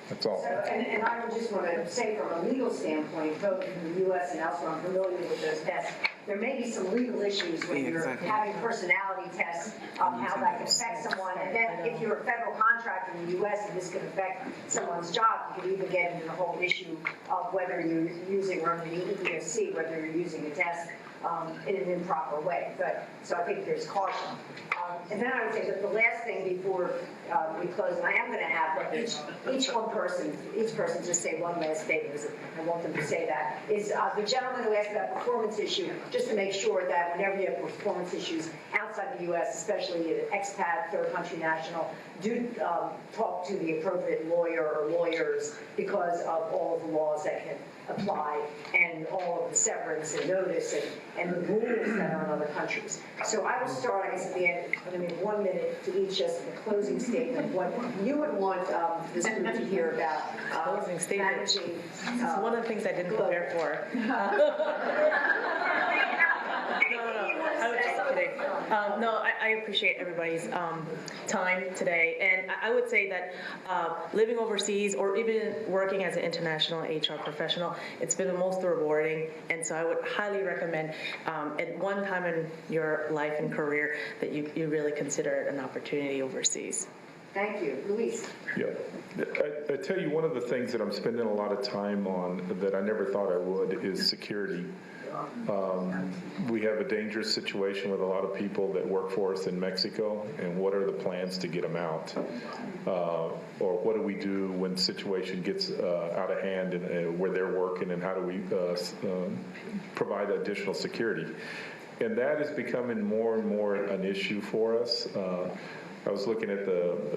That's all. So, and I would just want to say from a legal standpoint, both in the U.S. and elsewhere, I'm familiar with those tests. There may be some legal issues when you're having personality tests, how that can affect someone. And then if you're a federal contractor in the U.S. and this can affect someone's job, you could even get into the whole issue of whether you're using, or under the EEOC, whether you're using a test in an improper way. But so I think there's caution. And then I would say that the last thing before we close, and I am going to have like each person just say one last statement, because I want them to say that, is the gentleman who asked about performance issue, just to make sure that whenever you have performance issues outside the U.S., especially expat, third country national, do talk to the appropriate lawyer or lawyers because of all of the laws that can apply and all of the severance and notice and the rules that are in other countries. So I will start, I guess, at the end. I'm going to give 1 minute to each, just the closing statement, what you would want this group to hear about Closing statement. managing. This is one of the things I didn't prepare for. I was just kidding. No, I appreciate everybody's time today. And I would say that living overseas or even working as an international HR professional, it's been the most rewarding. And so I would highly recommend at one time in your life and career that you really consider it an opportunity overseas. Thank you. Luis. Yeah. I tell you, one of the things that I'm spending a lot of time on that I never thought I would is security. We have a dangerous situation with a lot of people that work for us in Mexico, and what are the plans to get them out? Or what do we do when the situation gets out of hand and where they're working, and how do we provide additional security? And that is becoming more and more an issue for us. I was looking at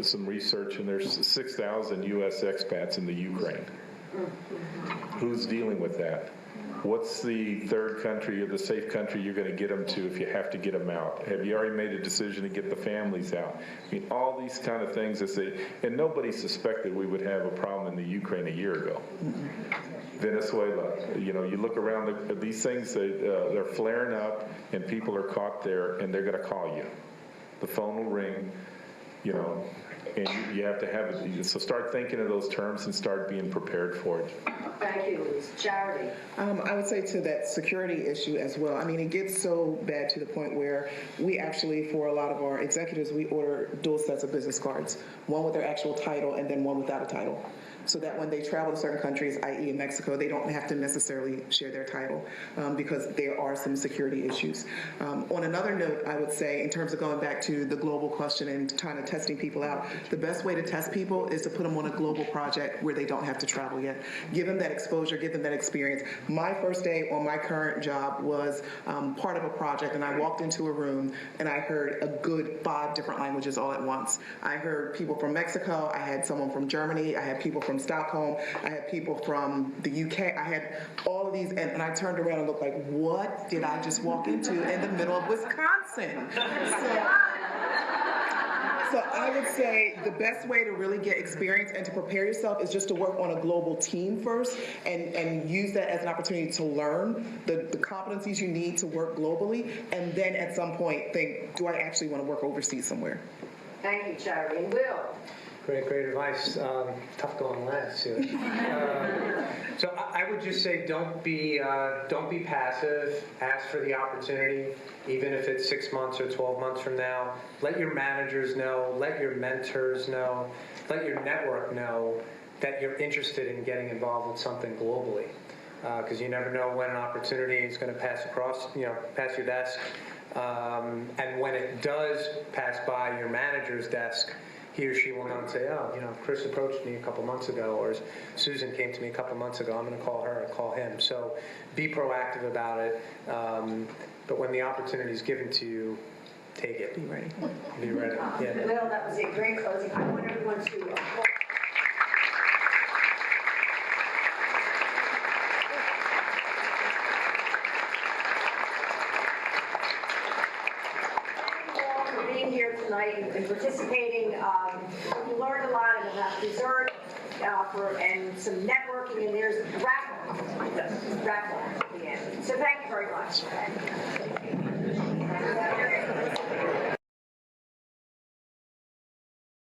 some research, and there's 6,000 U.S. expats in the Ukraine. Who's dealing with that? What's the third country or the safe country you're going to get them to if you have to get them out? Have you already made a decision to get the families out? I mean, all these kind of things. And nobody suspected we would have a problem in the Ukraine a year ago. Venezuela, you look around, these things, they're flaring up, and people are caught there, and they're going to call you. The phone will ring, and you have to have it. So start thinking of those terms and start being prepared for it. Thank you, Luis. Charity. I would say to that security issue as well. I mean, it gets so bad to the point where we actually, for a lot of our executives, we order dual sets of business cards, one with their actual title and then one without a title, so that when they travel to certain countries, i.e. in Mexico, they don't have to necessarily share their title because there are some security issues. On another note, I would say, in terms of going back to the global question and kind of testing people out, the best way to test people is to put them on a global project where they don't have to travel yet. Give them that exposure, give them that experience. My first day on my current job was part of a project, and I walked into a room and I heard a good 5 different languages all at once. I heard people from Mexico, I had someone from Germany, I had people from from Stockholm. I had people from the UK. I had all of these, and I turned around and looked like, what did I just walk into in the middle of Wisconsin? So I would say the best way to really get experience and to prepare yourself is just to work on a global team first and use that as an opportunity to learn the competencies you need to work globally, and then at some point think, do I actually want to work overseas somewhere? Thank you, Charlie. And Will? Great advice. Tough going last here. So I would just say don't be passive. Ask for the opportunity, even if it's 6 months or 12 months from now. Let your managers know. Let your mentors know. Let your network know that you're interested in getting involved with something globally, because you never know when an opportunity is going to pass your desk. And when it does pass by your manager's desk, he or she will know and say, oh, Chris approached me a couple months ago, or Susan came to me a couple months ago, I'm going to call her or call him. So be proactive about it. But when the opportunity is given to you, take it. Be ready. Be ready. Yeah. Will, that was a great closing. I want everyone to applaud. Here tonight and participating. We learned a lot about dessert and some networking, and there's raffle at the end. So thank you very much.